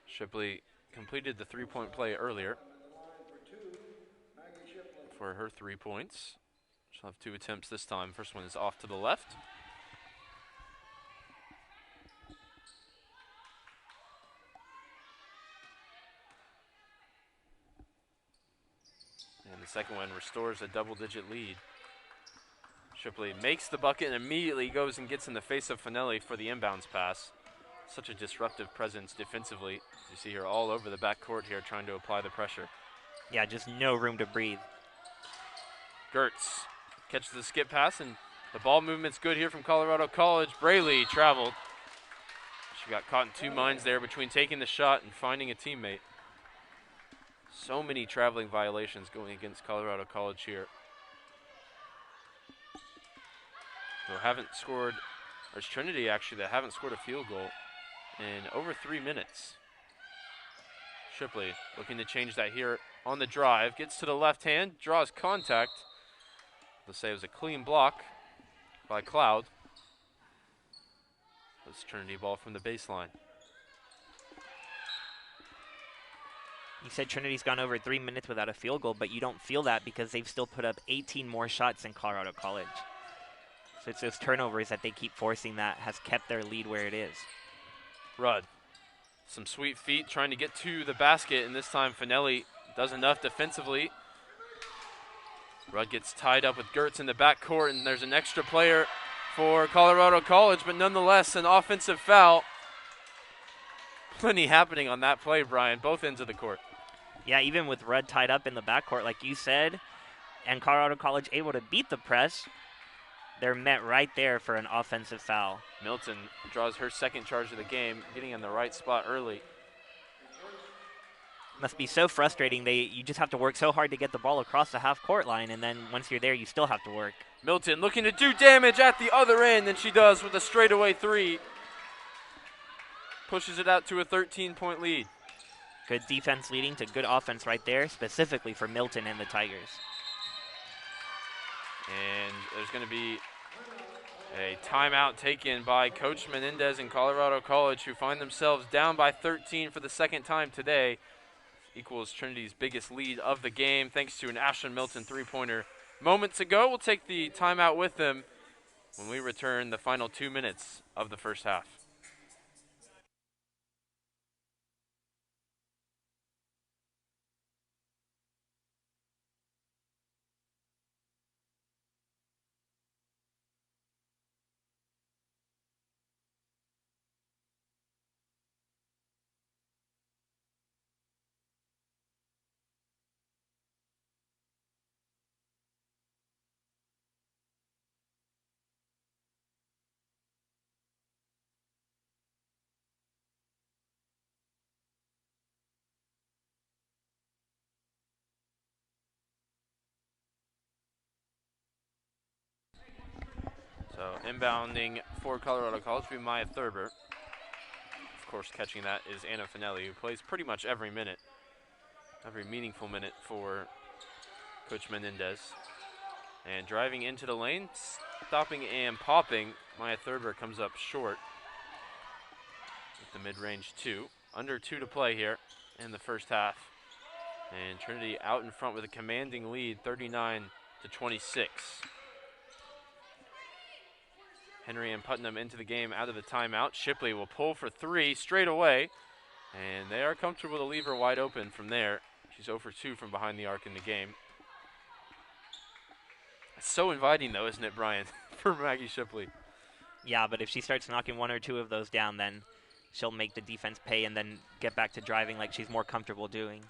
Shipley completed the 3-point play earlier for her 3 points. She'll have 2 attempts this time. First one is off to the left. And the second one restores a double-digit lead. Shipley makes the bucket and immediately goes and gets in the face of Finelli for the inbounds pass. Such a disruptive presence defensively. You see her all over the backcourt here trying to apply the pressure. Yeah, just no room to breathe. Gertz catches the skip pass, and the ball movement's good here from Colorado College. Braley traveled. She got caught in 2 minds there between taking the shot and finding a teammate. So many traveling violations going against Colorado College here. Who haven't scored, or it's Trinity actually, that haven't scored a field goal in over 3 minutes. Shipley looking to change that here on the drive. Gets to the left hand, draws contact. They'll say it was a clean block by Cloud. That's Trinity ball from the baseline. You said Trinity's gone over 3 minutes without a field goal, but you don't feel that because they've still put up 18 more shots than Colorado College. So it's those turnovers that they keep forcing that has kept their lead where it is. Rudd, some sweet feet trying to get to the basket, and this time Finelli does enough defensively. Rudd gets tied up with Gertz in the backcourt, and there's an extra player for Colorado College, but nonetheless an offensive foul. Plenty happening on that play, Brian, both ends of the court. Yeah, even with Rudd tied up in the backcourt, like you said, and Colorado College able to beat the press, they're met right there for an offensive foul. Milton draws her 2nd charge of the game, getting in the right spot early. Must be so frustrating. You just have to work so hard to get the ball across the half-court line, and then once you're there, you still have to work. Milton looking to do damage at the other end, and she does with a straightaway 3. Pushes it out to a 13-point lead. Good defense leading to good offense right there, specifically for Milton and the Tigers. And there's going to be a timeout taken by Coach Menendez in Colorado College, who find themselves down by 13 for the 2nd time today. Equals Trinity's biggest lead of the game, thanks to an Ashland Milton 3-pointer moments ago. We'll take the timeout with them when we return the final 2 minutes of the first half. So inbounding for Colorado College will be Maya Thurber. Of course, catching that is Anna Finelli, who plays pretty much every minute, every meaningful minute for Coach Menendez. And driving into the lane, stopping and popping, Maya Thurber comes up short with the mid-range 2. Under 2 to play here in the first half. And Trinity out in front with a commanding lead, 39-26. Henry and Putnam into the game out of the timeout. Shipley will pull for 3 straight away. And they are comfortable to leave her wide open from there. She's 0 for 2 from behind the arc in the game. It's so inviting, though, isn't it, Brian, for Maggie Shipley? Yeah, but if she starts knocking 1 or 2 of those down, then she'll make the defense pay and then get back to driving like she's more comfortable doing.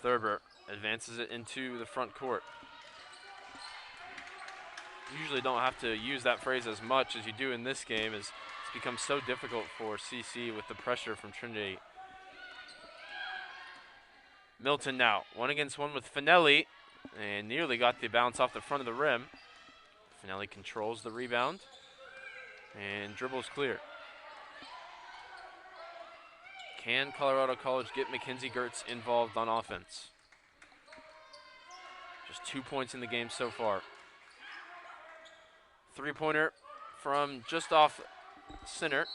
Thurber advances it into the front court. Usually don't have to use that phrase as much as you do in this game, as it's become so difficult for CC with the pressure from Trinity. Milton now, 1-against-1 with Finelli, and nearly got the bounce off the front of the rim. Finelli controls the rebound and dribbles clear. Can Colorado College get Mackenzie Gertz involved on offense? Just 2 points in the game so far. Three-pointer from just off center,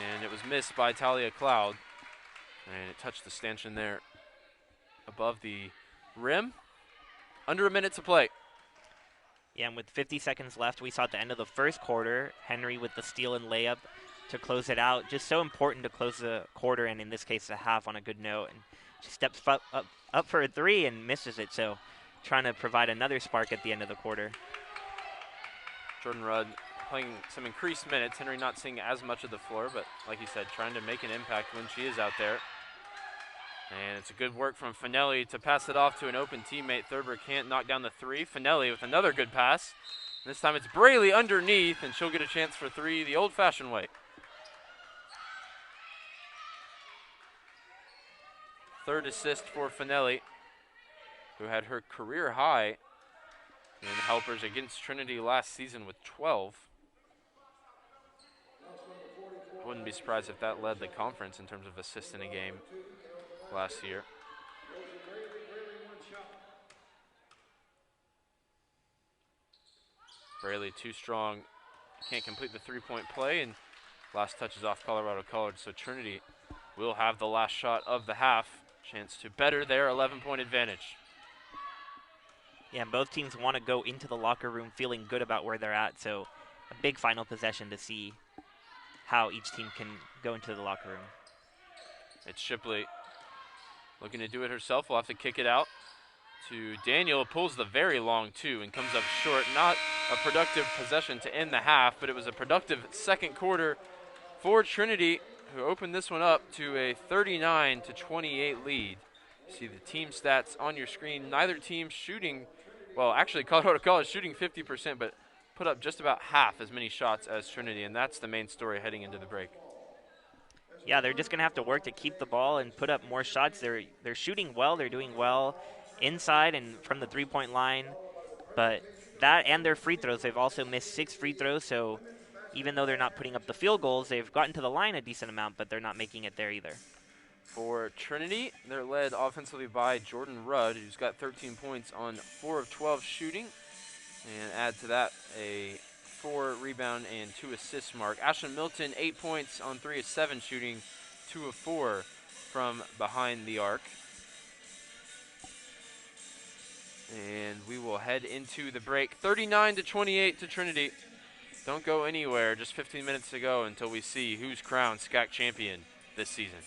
and it was missed by Talia Cloud, and it touched the stanchion there above the rim. Under a minute to play. Yeah, and with 50 seconds left, we saw at the end of the first quarter, Henry with the steal and layup to close it out. Just so important to close the quarter, and in this case, the half, on a good note. And she steps up for a 3 and misses it, so trying to provide another spark at the end of the quarter. Jordan Rudd playing some increased minutes. Henry not seeing as much of the floor, but like you said, trying to make an impact when she is out there. And it's a good work from Finelli to pass it off to an open teammate. Thurber can't knock down the 3. Finelli with another good pass. This time it's Braley underneath, and she'll get a chance for 3 the old-fashioned way. Third assist for Finelli, who had her career high in helpers against Trinity last season with 12. Wouldn't be surprised if that led the conference in terms of assists in a game last year. Braley too strong, can't complete the three-point play, and last touch is off Colorado College, so Trinity will have the last shot of the half. Chance to better their 11-point advantage. Yeah, both teams want to go into the locker room feeling good about where they're at, so a big final possession to see how each team can go into the locker room. It's Shipley looking to do it herself. We'll have to kick it out to Daniel. Pulls the very long 2 and comes up short. Not a productive possession to end the half, but it was a productive second quarter for Trinity, who opened this one up to a 39-28 lead. See the team stats on your screen. Neither team shooting, well, actually Colorado College shooting 50%, but put up just about half as many shots as Trinity, and that's the main story heading into the break. Yeah, they're just going to have to work to keep the ball and put up more shots. They're shooting well. They're doing well inside and from the three-point line. But that and their free throws, they've also missed 6 free throws. So even though they're not putting up the field goals, they've gotten to the line a decent amount, but they're not making it there either. For Trinity, they're led offensively by Jordan Rudd, who's got 13 points on 4 of 12 shooting. And add to that a 4 rebound and 2 assist mark. Ashlyn Milton, 8 points on 3 of 7 shooting, 2 of 4 from behind the arc. And we will head into the break. 39-28 to Trinity. Don't go anywhere. Just 15 minutes to go until we see who's crowned SCAC champion this season.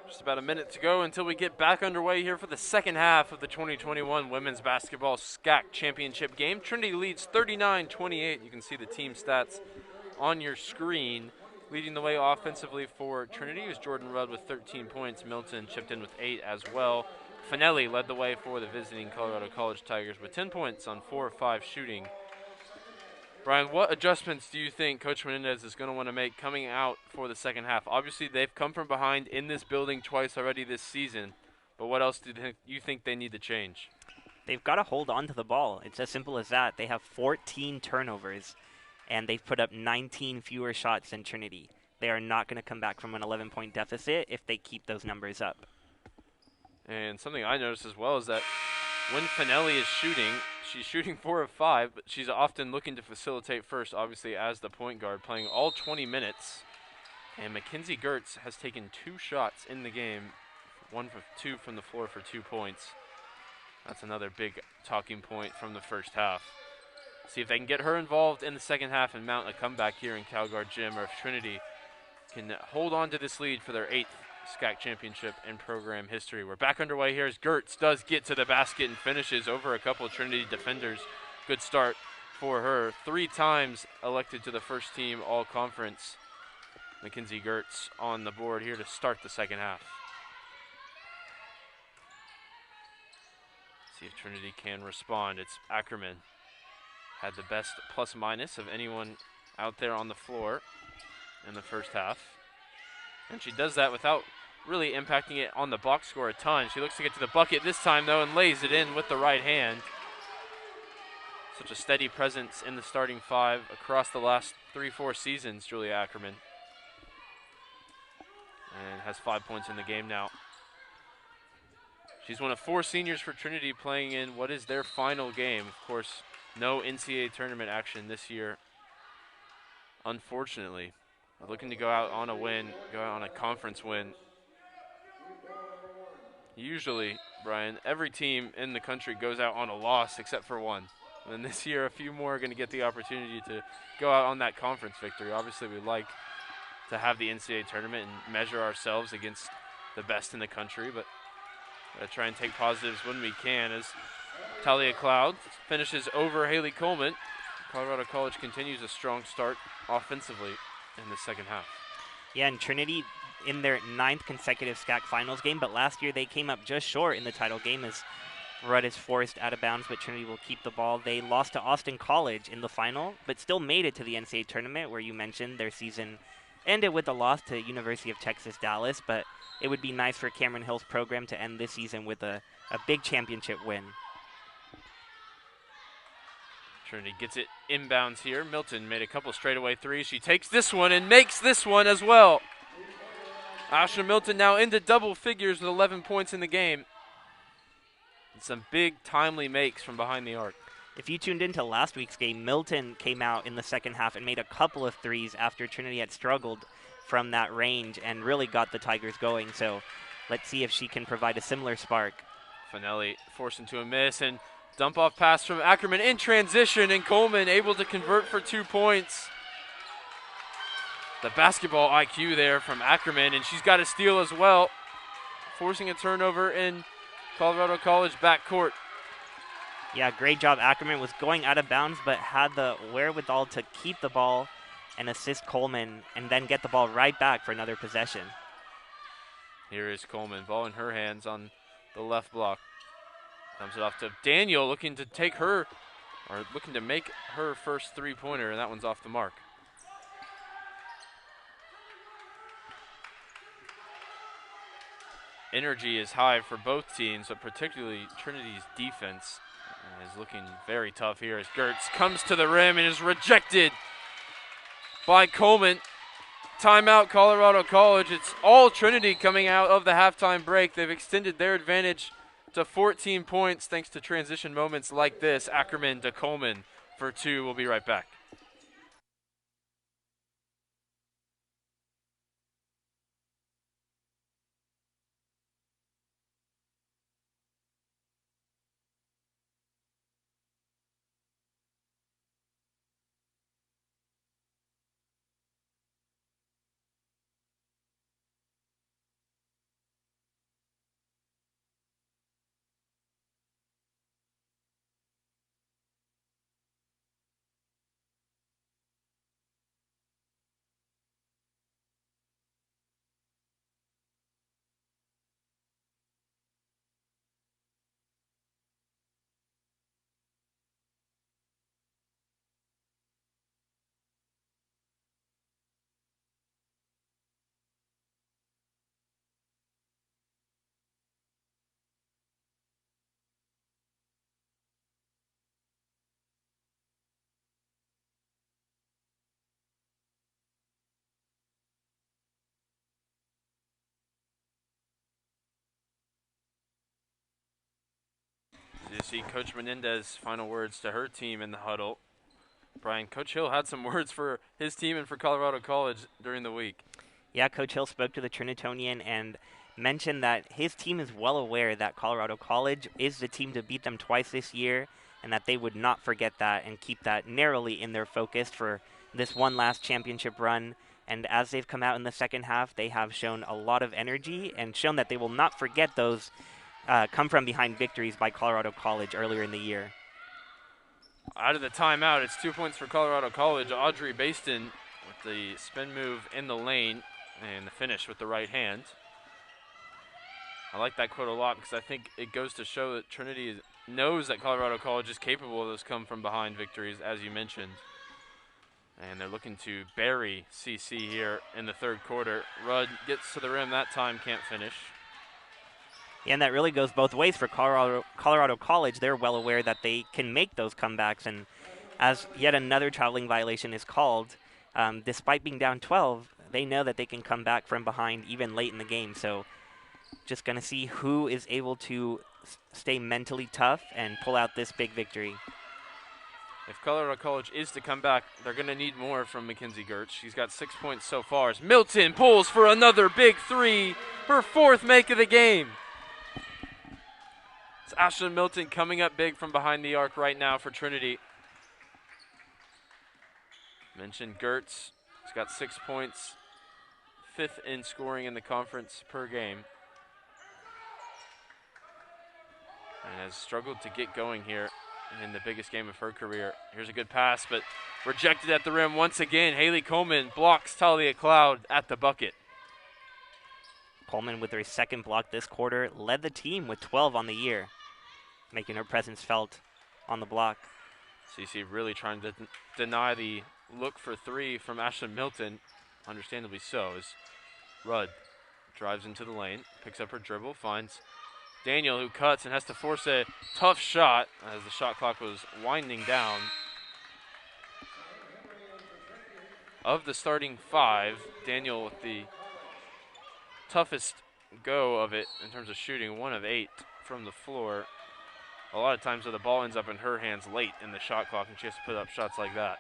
Just about a minute to go until we get back underway here for the second half of the 2021 Women's Basketball SCAC Championship game. Trinity leads 39-28. You can see the team stats on your screen. Leading the way offensively for Trinity is Jordan Rudd with 13 points. Milton chipped in with 8 as well. Finelli led the way for the visiting Colorado College Tigers with 10 points on 4 of 5 shooting. Brian, what adjustments do you think Coach Menendez is going to want to make coming out for the second half? Obviously, they've come from behind in this building twice already this season, but what else do you think they need to change? They've got to hold on to the ball. It's as simple as that. They have 14 turnovers, and they've put up 19 fewer shots than Trinity. They are not going to come back from an 11-point deficit if they keep those numbers up. And something I noticed as well is that when Finelli is shooting, she's shooting 4 of 5, but she's often looking to facilitate first, obviously, as the point guard, playing all 20 minutes. And Mackenzie Gertz has taken 2 shots in the game, 1 for 2 from the floor for 2 points. That's another big talking point from the first half. See if they can get her involved in the second half and mount a comeback here in Calgard Gym, or if Trinity can hold on to this lead for their 8th SCAC championship in program history. We're back underway here as Gertz does get to the basket and finishes over a couple of Trinity defenders. Good start for her. 3 times elected to the first team all-conference. Mackenzie Gertz on the board here to start the second half. See if Trinity can respond. It's Ackerman. Had the best plus-minus of anyone out there on the floor in the first half. And she does that without really impacting it on the box score a ton. She looks to get to the bucket this time, though, and lays it in with the right hand. Such a steady presence in the starting 5 across the last 3-4 seasons, Julia Ackerman. And has 5 points in the game now. She's one of 4 seniors for Trinity playing in what is their final game. Of course, no NCAA tournament action this year, unfortunately. We're looking to go out on a win, go out on a conference win. Usually, Brian, every team in the country goes out on a loss except for one. And this year, a few more are going to get the opportunity to go out on that conference victory. Obviously, we'd like to have the NCAA tournament and measure ourselves against the best in the country, but gotta try and take positives when we can as Talia Cloud finishes over Haley Coleman. Colorado College continues a strong start offensively in the second half. Yeah, and Trinity in their 9th consecutive SCAC finals game, but last year they came up just short in the title game as Rudd is forced out of bounds, but Trinity will keep the ball. They lost to Austin College in the final, but still made it to the NCAA tournament, where you mentioned their season ended with a loss to University of Texas Dallas, but it would be nice for Cameron Hill's program to end this season with a big championship win. Trinity gets it inbounds here. Milton made a couple straightaway threes. She takes this one and makes this one as well. Asha Milton now into double figures with 11 points in the game. And some big timely makes from behind the arc. If you tuned into last week's game, Milton came out in the second half and made a couple of threes after Trinity had struggled from that range and really got the Tigers going. So let's see if she can provide a similar spark. Finelli forced into a miss, and dump off pass from Ackerman in transition, and Coleman able to convert for 2 points. The basketball IQ there from Ackerman, and she's got a steal as well, forcing a turnover in Colorado College backcourt. Yeah, great job. Ackerman was going out of bounds, but had the wherewithal to keep the ball and assist Coleman, and then get the ball right back for another possession. Here is Coleman, ball in her hands on the left block. Comes it off to Daniel, looking to take her, or looking to make her first three-pointer, and that one's off the mark. Energy is high for both teams, but particularly Trinity's defense is looking very tough here as Gertz comes to the rim and is rejected by Coleman. Timeout, Colorado College. It's all Trinity coming out of the halftime break. They've extended their advantage to 14 points thanks to transition moments like this. Ackerman to Coleman for 2. We'll be right back. see Coach Menendez final words to her team in the huddle. Brian, Coach Hill had some words for his team and for Colorado College during the week. Yeah, Coach Hill spoke to the Trinitonian and mentioned that his team is well aware that Colorado College is the team to beat them twice this year, and that they would not forget that and keep that narrowly in their focus for this one last championship run. And as they've come out in the second half, they have shown a lot of energy and shown that they will not forget those come-from-behind victories by Colorado College earlier in the year. Out of the timeout, it's 2 points for Colorado College. Audrey Baston with the spin move in the lane and the finish with the right hand. I like that quote a lot because I think it goes to show that Trinity knows that Colorado College is capable of those come-from-behind victories, as you mentioned. And they're looking to bury CC here in the third quarter. Rudd gets to the rim that time, can't finish. Yeah, and that really goes both ways for Colorado College. They're well aware that they can make those comebacks, and as yet another traveling violation is called, despite being down 12, they know that they can come back from behind even late in the game. So just going to see who is able to stay mentally tough and pull out this big victory. If Colorado College is to come back, they're going to need more from Mackenzie Gertz. She's got 6 points so far. As Milton pulls for another big three, her fourth make of the game. It's Ashlyn Milton coming up big from behind the arc right now for Trinity. Mentioned Gertz. She's got 6 points, fifth in scoring in the conference per game. And has struggled to get going here in the biggest game of her career. Here's a good pass, but rejected at the rim once again. Haley Coleman blocks Talia Cloud at the bucket. Coleman with her second block this quarter led the team with 12 on the year, making her presence felt on the block. CC really trying to deny the look for three from Ashlyn Milton, understandably so, as Rudd drives into the lane, picks up her dribble, finds Daniel, who cuts and has to force a tough shot as the shot clock was winding down. Of the starting five, Daniel with the toughest go of it in terms of shooting, 1 of 8 from the floor. A lot of times where the ball ends up in her hands late in the shot clock and she has to put up shots like that.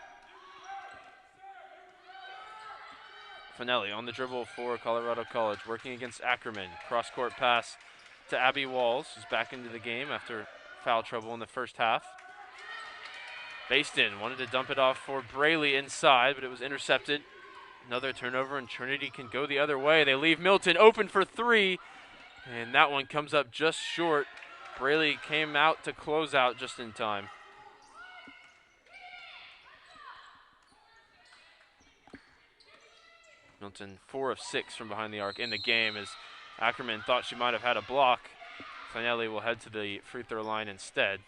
Finelli on the dribble for Colorado College, working against Ackerman. Cross-court pass to Abby Walls, who's back into the game after foul trouble in the first half. Baston wanted to dump it off for Braley inside, but it was intercepted. Another turnover, and Trinity can go the other way. They leave Milton open for three, and that one comes up just short. Braley came out to close out just in time. Milton 4 of 6 from behind the arc in the game as Ackerman thought she might have had a block. Finelli will head to the free throw line instead.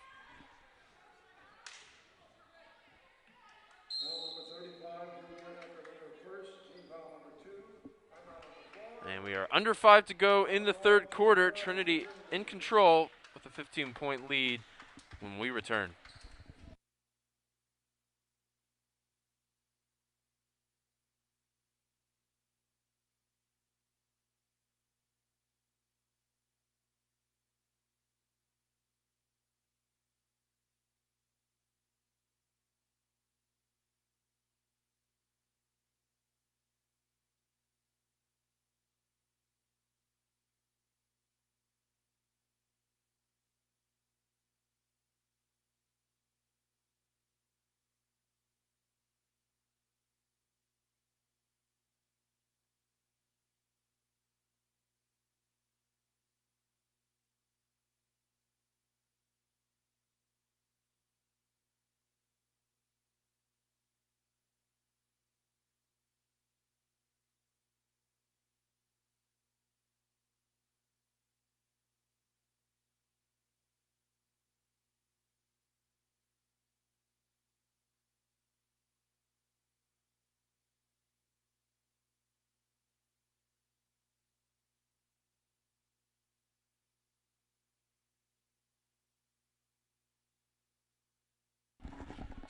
And we are under 5 to go in the third quarter. Trinity in control with a 15-point lead when we return.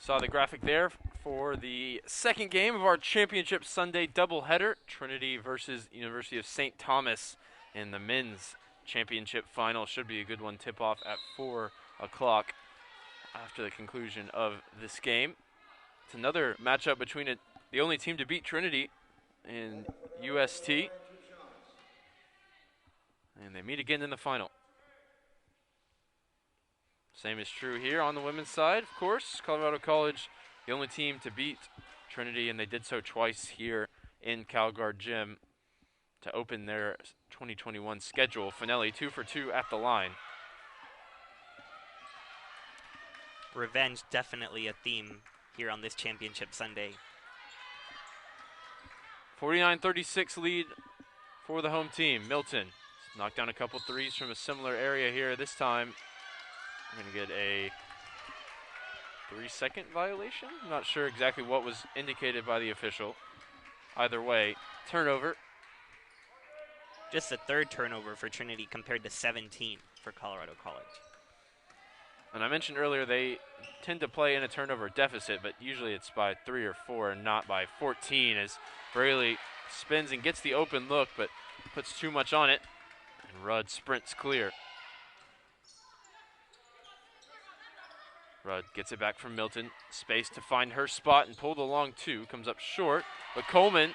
Saw the graphic there for the second game of our Championship Sunday doubleheader. Trinity versus University of St. Thomas in the men's championship final. Should be a good one. Tip-off at 4 o'clock after the conclusion of this game. It's another matchup between the only team to beat Trinity in UST. And they meet again in the final. Same is true here on the women's side, of course. Colorado College, the only team to beat Trinity, and they did so twice here in CalGuard Gym to open their 2021 schedule. Finelli 2 for 2 at the line. Revenge, definitely a theme here on this championship Sunday. 49-36 lead for the home team. Milton knocked down a couple threes from a similar area here. This time, we're going to get a 3-second violation. I'm not sure exactly what was indicated by the official. Either way, turnover. Just the third turnover for Trinity compared to 17 for Colorado College. And I mentioned earlier they tend to play in a turnover deficit, but usually it's by 3 or 4 and not by 14 as Braley spins and gets the open look, but puts too much on it. And Rudd sprints clear. Rudd gets it back from Milton. Space to find her spot and pulled along 2. Comes up short, but Coleman,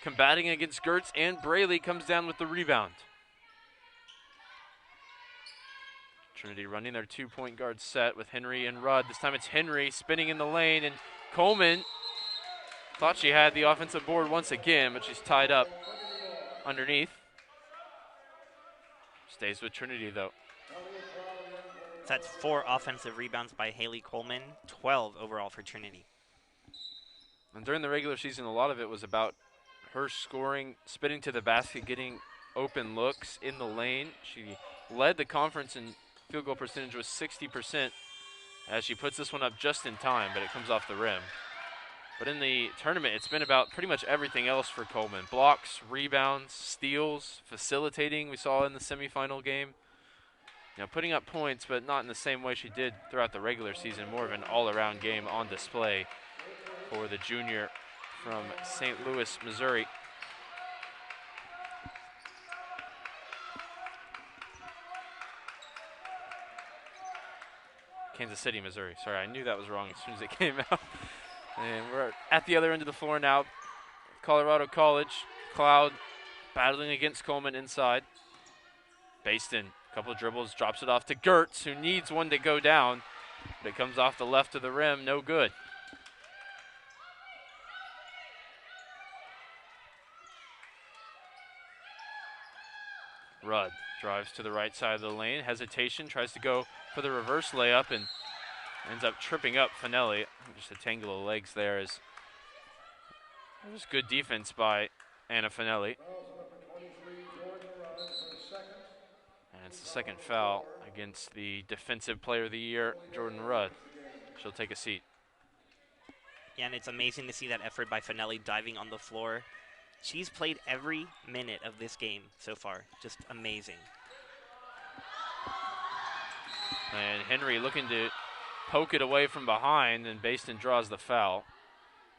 combating against Gertz and Braley, comes down with the rebound. Trinity running their 2-point guard set with Henry and Rudd. This time it's Henry spinning in the lane, and Coleman thought she had the offensive board once again, but she's tied up underneath. Stays with Trinity, though. So that's 4 offensive rebounds by Haley Coleman, 12 overall for Trinity. And during the regular season, a lot of it was about her scoring, spinning to the basket, getting open looks in the lane. She led the conference in field goal percentage was 60% as she puts this one up just in time, but it comes off the rim. But in the tournament, it's been about pretty much everything else for Coleman. Blocks, rebounds, steals, facilitating, we saw in the semifinal game. You know, putting up points, but not in the same way she did throughout the regular season. More of an all-around game on display for the junior from St. Louis, Missouri. Kansas City, Missouri. Sorry, I knew that was wrong as soon as it came out. And we're at the other end of the floor now. Colorado College. Cloud battling against Coleman inside. Baston, a couple of dribbles, drops it off to Gertz, who needs one to go down. But it comes off the left of the rim, no good. Rudd drives to the right side of the lane. Hesitation, tries to go for the reverse layup and ends up tripping up Finelli. Just a tangle of legs there. It was good defense by Anna Finelli. And it's the second foul against the Defensive Player of the Year, Jordan Rudd. She'll take a seat. Yeah, and it's amazing to see that effort by Finelli diving on the floor. She's played every minute of this game so far. Just amazing. And Henry looking to poke it away from behind, and Baston draws the foul,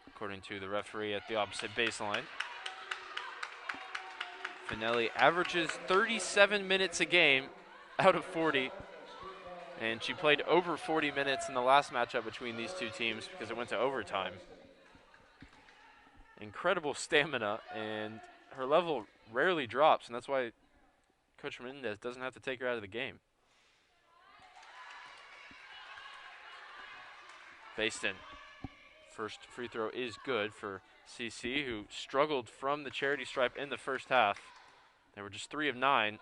according to the referee at the opposite baseline. Finelli averages 37 minutes a game out of 40, and she played over 40 minutes in the last matchup between these two teams because it went to overtime. Incredible stamina, and her level rarely drops, and that's why Coach Menendez doesn't have to take her out of the game. Baston, first free throw is good for CC, who struggled from the charity stripe in the first half. They were just 3 of 9,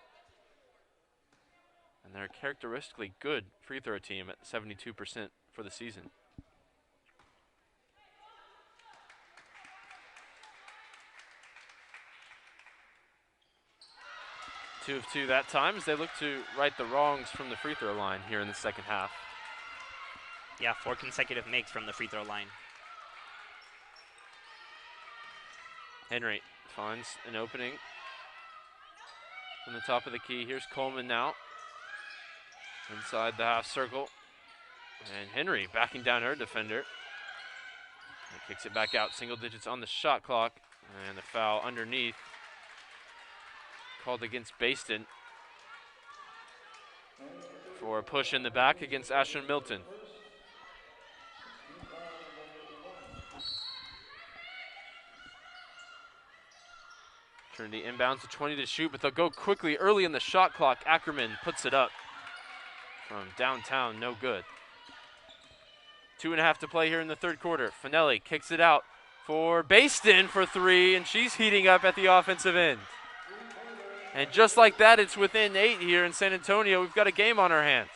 and they're a characteristically good free throw team at 72% for the season. 2 of 2 that time as they look to right the wrongs from the free throw line here in the second half. Yeah, 4 consecutive makes from the free throw line. Henry finds an opening from the top of the key. Here's Coleman now inside the half circle. And Henry backing down her defender. And kicks it back out, single digits on the shot clock. And the foul underneath called against Baston. for a push in the back against Ashton Milton. Trinity inbounds to 20 to shoot, but they'll go quickly early in the shot clock. Ackerman puts it up from downtown, no good. 2.5 to play here in the third quarter. Finelli kicks it out for Baston for three, and she's heating up at the offensive end. And just like that, it's within 8 here in San Antonio. We've got a game on our hands.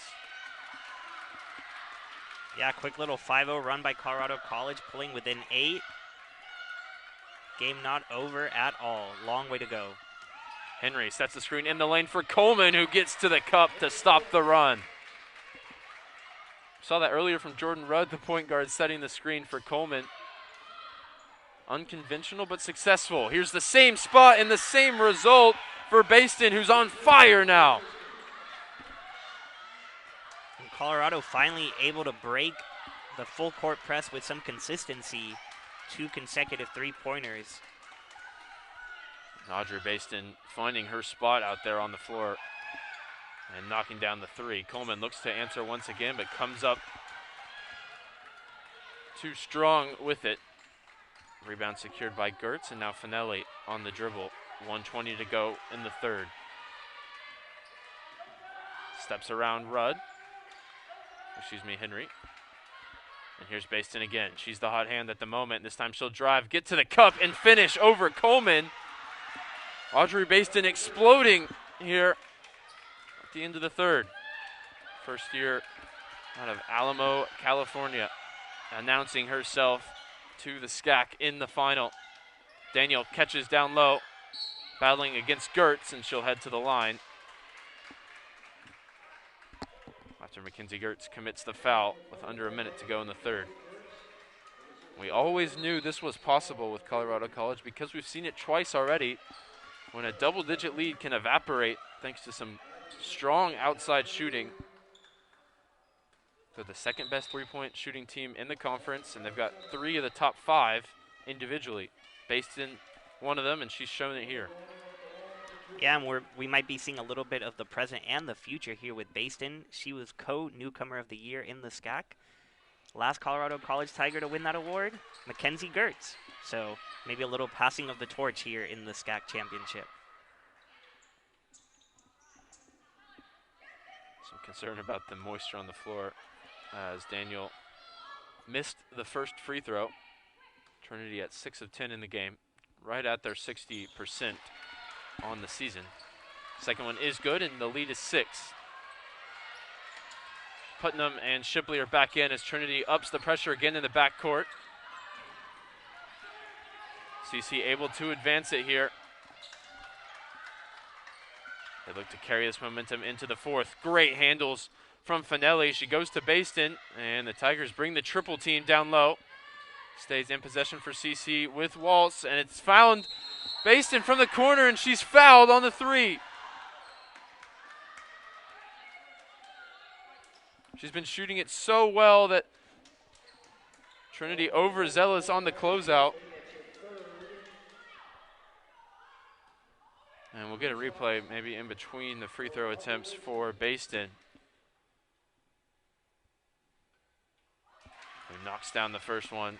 Yeah, quick little 5-0 run by Colorado College, pulling within 8. Game not over at all. Long way to go. Henry sets the screen in the lane for Coleman, who gets to the cup to stop the run. Saw that earlier from Jordan Rudd, the point guard, setting the screen for Coleman. Unconventional but successful. Here's the same spot and the same result for Baston, who's on fire now. And Colorado finally able to break the full court press with some consistency. 2 consecutive three-pointers. Audrey Baston finding her spot out there on the floor and knocking down the three. Coleman looks to answer once again, but comes up too strong with it. Rebound secured by Gertz, and now Finelli on the dribble. 1:20 to go in the third. Steps around Henry. And here's Baston again. She's the hot hand at the moment. This time she'll drive, get to the cup, and finish over Coleman. Audrey Baston exploding here at the end of the third. First year out of Alamo, California, announcing herself to the SCAC in the final. Daniel catches down low, battling against Gertz, and she'll head to the line. After Mackenzie Gertz commits the foul with under a minute to go in the third. We always knew this was possible with Colorado College because we've seen it twice already when a double-digit lead can evaporate thanks to some strong outside shooting. They're the second best three-point shooting team in the conference, and they've got 3 of the top 5 individually. Baston, one of them, and she's shown it here. Yeah, and we might be seeing a little bit of the present and the future here with Baston. She was co-newcomer of the year in the SCAC. Last Colorado College Tiger to win that award, Mackenzie Gertz. So maybe a little passing of the torch here in the SCAC championship. Some concern about the moisture on the floor as Daniel missed the first free throw. Trinity at 6 of 10 in the game, right at their 60% on the season. Second one is good, and the lead is 6. Putnam and Shipley are back in as Trinity ups the pressure again in the backcourt. CC able to advance it here. They look to carry this momentum into the fourth. Great handles from Finelli. She goes to Baston, and the Tigers bring the triple team down low. Stays in possession for CC with Waltz, and it's found Baston from the corner, and she's fouled on the 3. She's been shooting it so well that Trinity overzealous on the closeout. And we'll get a replay maybe in between the free throw attempts for Baston. Who knocks down the first one.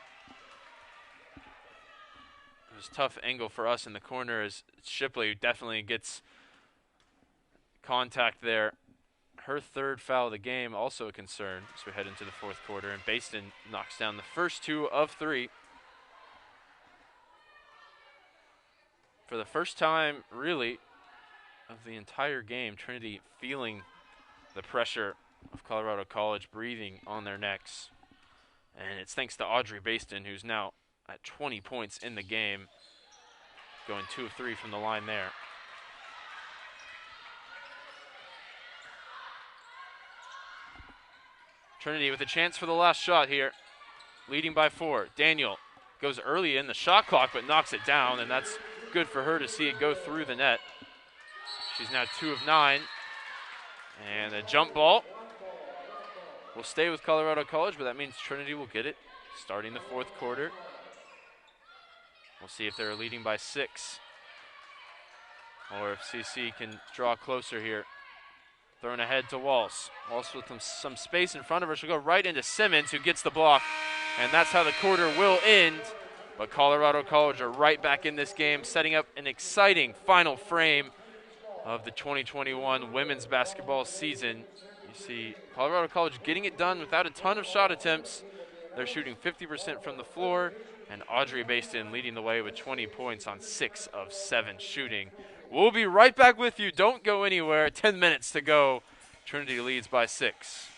It was a tough angle for us in the corner as Shipley definitely gets contact there. Her 3rd foul of the game, also a concern as we head into the fourth quarter. And Baston knocks down the first 2 of 3. For the first time, really, of the entire game, Trinity feeling the pressure of Colorado College breathing on their necks. And it's thanks to Audrey Baston, who's now at 20 points in the game, going 2 of 3 from the line there. Trinity with a chance for the last shot here, leading by 4. Daniel goes early in the shot clock but knocks it down, and that's good for her to see it go through the net. She's now 2 of 9. And a jump ball will stay with Colorado College, but that means Trinity will get it starting the fourth quarter. We'll see if they're leading by 6 or if CC can draw closer here. Thrown ahead to Walsh. Walsh with some space in front of her. She'll go right into Simmons, who gets the block. And that's how the quarter will end. But Colorado College are right back in this game, setting up an exciting final frame of the 2021 women's basketball season. You see Colorado College getting it done without a ton of shot attempts. They're shooting 50% from the floor, and Audrey Baston leading the way with 20 points on 6 of 7 shooting. We'll be right back with you. Don't go anywhere. 10 minutes to go. Trinity leads by 6.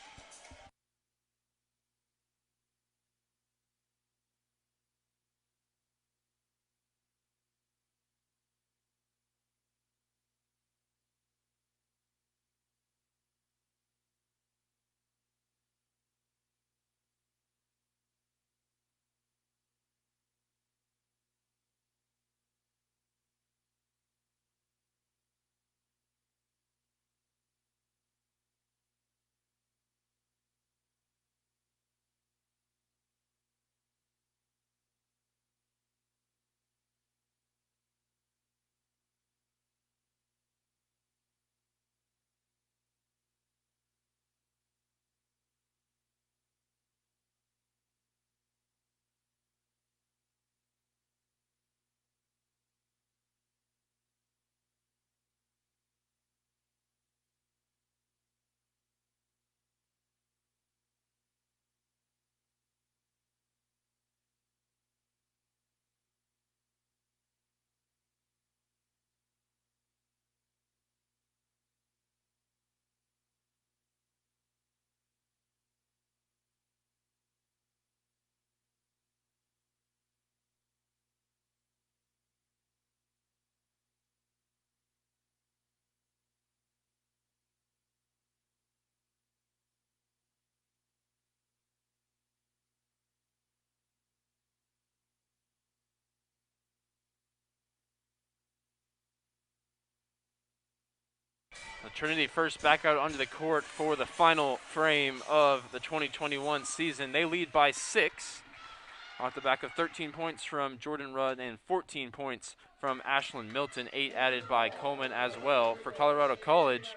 Trinity first back out onto the court for the final frame of the 2021 season. They lead by 6 off the back of 13 points from Jordan Rudd and 14 points from Ashlyn Milton, 8 added by Coleman as well. For Colorado College,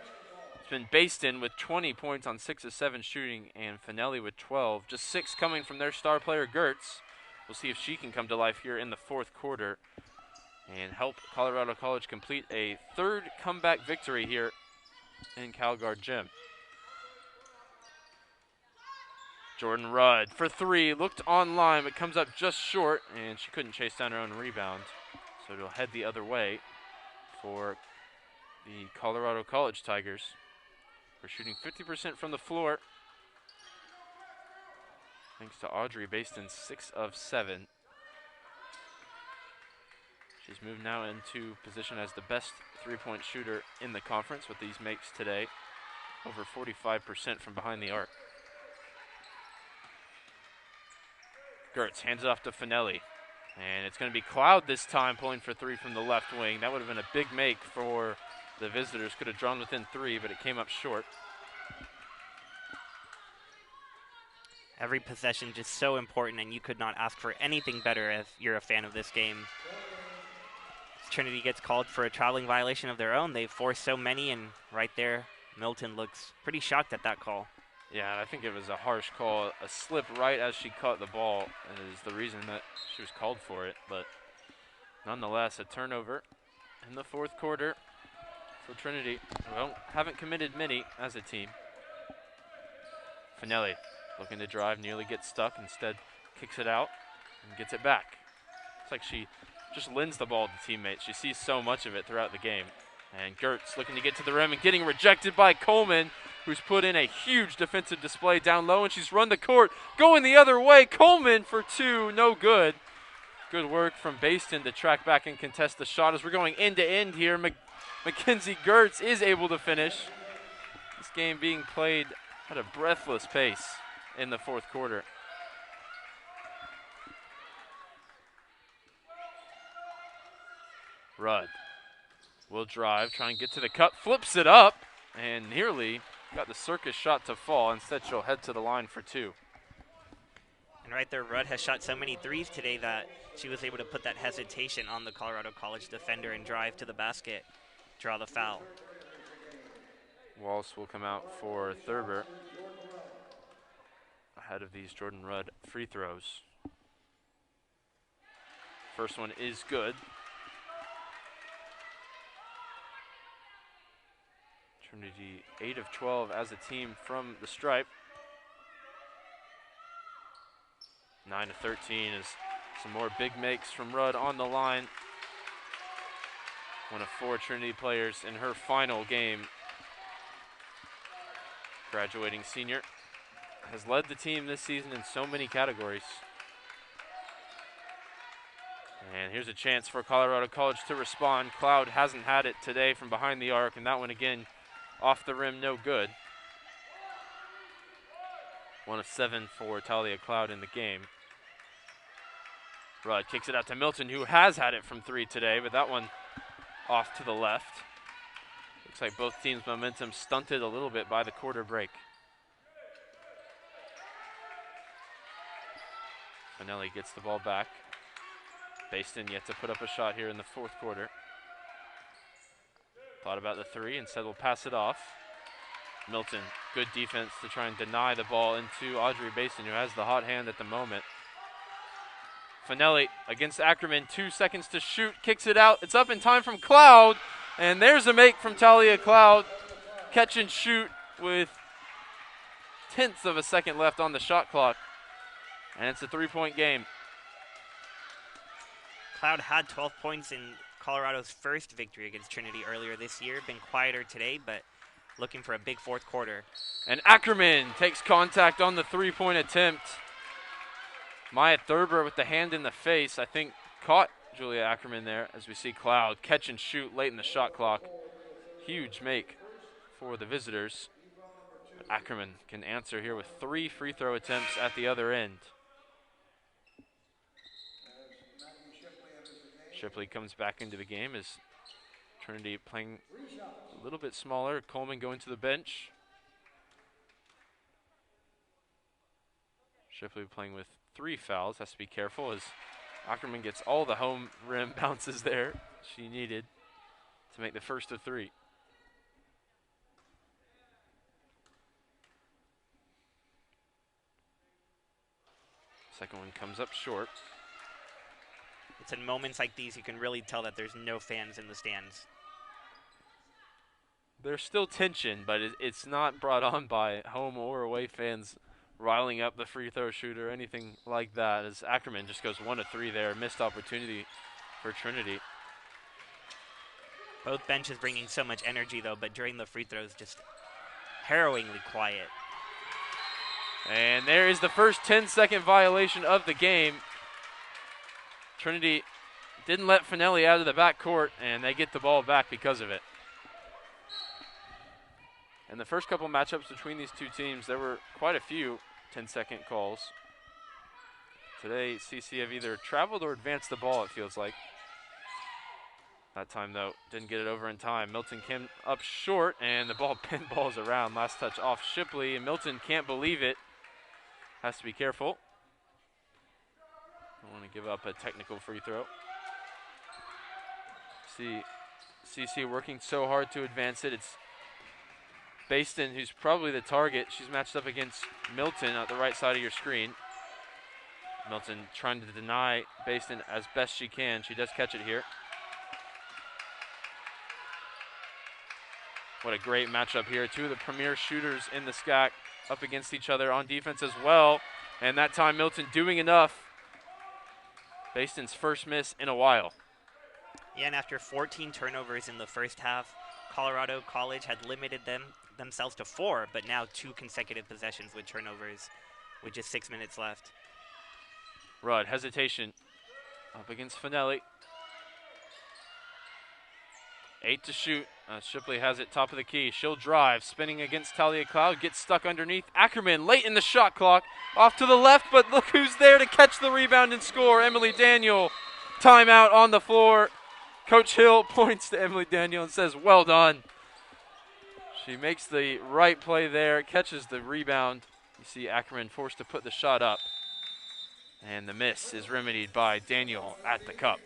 it's been Baston with 20 points on 6 of 7 shooting and Finelli with 12. Just 6 coming from their star player, Gertz. We'll see if she can come to life here in the fourth quarter and help Colorado College complete a third comeback victory here in Calguard Gym. Jordan Rudd for 3, looked online, but comes up just short, and she couldn't chase down her own rebound. So it'll head the other way for the Colorado College Tigers. We're shooting 50% from the floor, thanks to Audrey Baston's 6 of 7. She's moved now into position as the best three-point shooter in the conference with these makes today, over 45% from behind the arc. Gertz hands it off to Finelli, and it's going to be Cloud this time pulling for 3 from the left wing. That would have been a big make for the visitors. Could have drawn within 3, but it came up short. Every possession just so important, and you could not ask for anything better if you're a fan of this game. Trinity gets called for a traveling violation of their own. They've forced so many, and right there, Milton looks pretty shocked at that call. Yeah, I think it was a harsh call. A slip right as she caught the ball is the reason that she was called for it. But nonetheless, a turnover in the fourth quarter for Trinity. Haven't committed many as a team. Finelli looking to drive, nearly gets stuck. Instead, kicks it out and gets it back. It's like she just lends the ball to teammates. She sees so much of it throughout the game. And Gertz looking to get to the rim and getting rejected by Coleman, who's put in a huge defensive display down low, and she's run the court, going the other way. Coleman for 2, no good. Good work from Baston to track back and contest the shot as we're going end to end here. Mackenzie Gertz is able to finish. This game being played at a breathless pace in the fourth quarter. Rudd will drive, try and get to the cup, flips it up, and nearly got the circus shot to fall. Instead, she'll head to the line for 2. And right there, Rudd has shot so many threes today that she was able to put that hesitation on the Colorado College defender and drive to the basket, draw the foul. Walsh will come out for Thurber ahead of these Jordan Rudd free throws. First one is good. Trinity 8 of 12 as a team from the stripe. 9 of 13 is some more big makes from Rudd on the line. One of 4 Trinity players in her final game. Graduating senior has led the team this season in so many categories. And here's a chance for Colorado College to respond. Cloud hasn't had it today from behind the arc, and that one again off the rim, no good. 1 of 7 for Talia Cloud in the game. Rudd kicks it out to Milton, who has had it from 3 today, but that one off to the left. Looks like both teams' momentum stunted a little bit by the quarter break. Finelli gets the ball back. Baston yet to put up a shot here in the fourth quarter. Thought about the 3, instead will pass it off. Milton, good defense to try and deny the ball into Audrey Baston, who has the hot hand at the moment. Finelli against Ackerman, 2 seconds to shoot, kicks it out. It's up in time from Cloud, and there's a make from Talia Cloud. Catch and shoot with 1/10 of a second left on the shot clock, and it's a 3-point game. Cloud had 12 points in Colorado's first victory against Trinity earlier this year. Been quieter today, but looking for a big fourth quarter. And Ackerman takes contact on the 3-point attempt. Maya Thurber with the hand in the face, I think, caught Julia Ackerman there as we see Cloud catch and shoot late in the shot clock. Huge make for the visitors. But Ackerman can answer here with 3 free throw attempts at the other end. Shipley comes back into the game as Trinity playing a little bit smaller. Coleman going to the bench. Shipley playing with 3 fouls, has to be careful as Ackerman gets all the home rim bounces there she needed to make the first of 3. Second one comes up short. It's in moments like these you can really tell that there's no fans in the stands. There's still tension, but it's not brought on by home or away fans riling up the free throw shooter or anything like that, as Ackerman just goes 1 of 3 there. Missed opportunity for Trinity. Both benches bringing so much energy, though, but during the free throws, just harrowingly quiet. And there is the first 10-second violation of the game. Trinity didn't let Finelli out of the backcourt, and they get the ball back because of it. In the first couple matchups between these two teams, there were quite a few 10-second calls. Today, CC have either traveled or advanced the ball, it feels like. That time, though, didn't get it over in time. Milton came up short, and the ball pinballs around. Last touch off Shipley, and Milton can't believe it. Has to be careful. Don't want to give up a technical free throw. See CC working so hard to advance it. It's Baston who's probably the target. She's matched up against Milton at the right side of your screen. Milton trying to deny Baston as best she can. She does catch it here. What a great matchup here. 2 of the premier shooters in the SCAC up against each other on defense as well. And that time Milton doing enough. Baston's first miss in a while. Yeah, and after 14 turnovers in the first half, Colorado College had limited themselves to 4, but now 2 consecutive possessions with turnovers with just 6 minutes left. Rudd, hesitation up against Finelli. 8 to shoot. Shipley has it top of the key. She'll drive, spinning against Talia Cloud, gets stuck underneath. Ackerman late in the shot clock, off to the left, but look who's there to catch the rebound and score. Emily Daniel, timeout on the floor. Coach Hill points to Emily Daniel and says, well done. She makes the right play there, catches the rebound. You see Ackerman forced to put the shot up. And the miss is remedied by Daniel at the cup.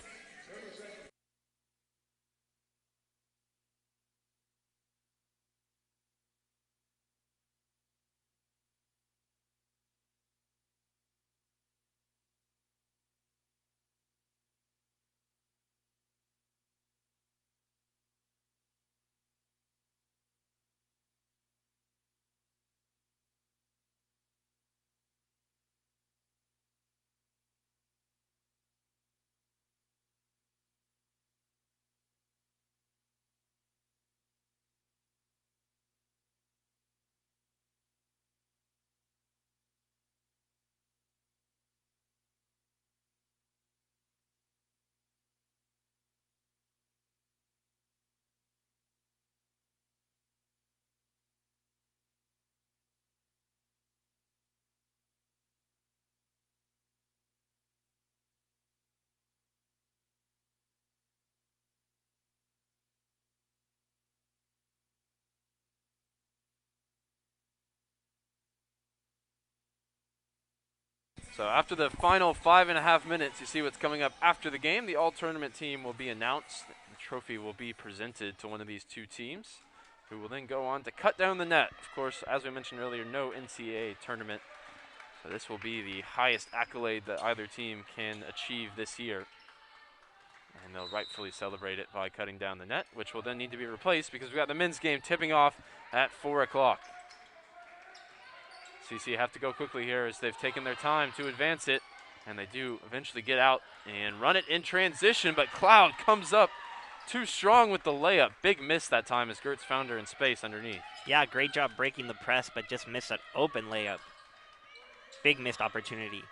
So after the final 5.5 minutes, you see what's coming up after the game. The all-tournament team will be announced. The trophy will be presented to one of these two teams, who will then go on to cut down the net. Of course, as we mentioned earlier, no NCAA tournament. So this will be the highest accolade that either team can achieve this year. And they'll rightfully celebrate it by cutting down the net, which will then need to be replaced because we've got the men's game tipping off at 4 o'clock. CC have to go quickly here as they've taken their time to advance it, and they do eventually get out and run it in transition, but Cloud comes up too strong with the layup. Big miss that time as Gertz found her in space underneath. Yeah, great job breaking the press, but just missed an open layup. Big missed opportunity.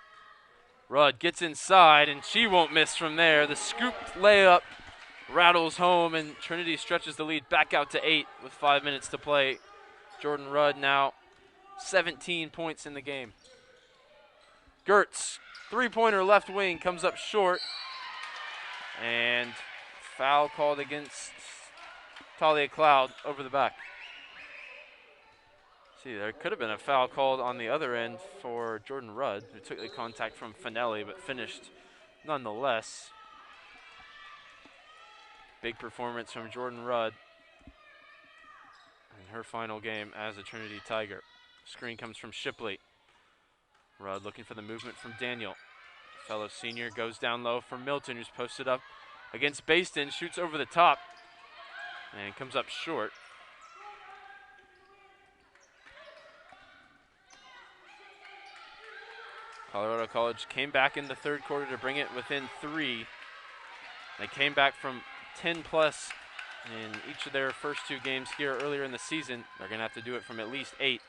Rudd gets inside, and she won't miss from there. The scooped layup rattles home, and Trinity stretches the lead back out to 8 with 5 minutes to play. Jordan Rudd now 17 points in the game. Gertz, three-pointer left wing, comes up short. And foul called against Talia Cloud over the back. See, there could have been a foul called on the other end for Jordan Rudd, who took the contact from Finelli, but finished nonetheless. Big performance from Jordan Rudd in her final game as a Trinity Tiger. Screen comes from Shipley. Rudd looking for the movement from Daniel. Fellow senior goes down low for Milton, who's posted up against Baston, shoots over the top, and comes up short. Colorado College came back in the third quarter to bring it within 3. They came back from 10 plus in each of their first 2 games here earlier in the season. They're going to have to do it from at least 8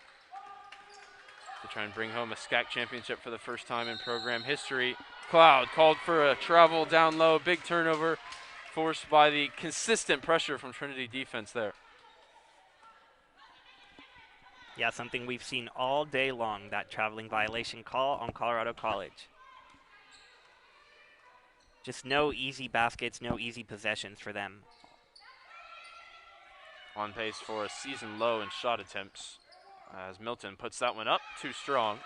to try and bring home a SCAC championship for the first time in program history. Cloud called for a travel down low, big turnover forced by the consistent pressure from Trinity defense there. Yeah, something we've seen all day long, that traveling violation call on Colorado College. Just no easy baskets, no easy possessions for them. On pace for a season low in shot attempts as Milton puts that one up, too strong.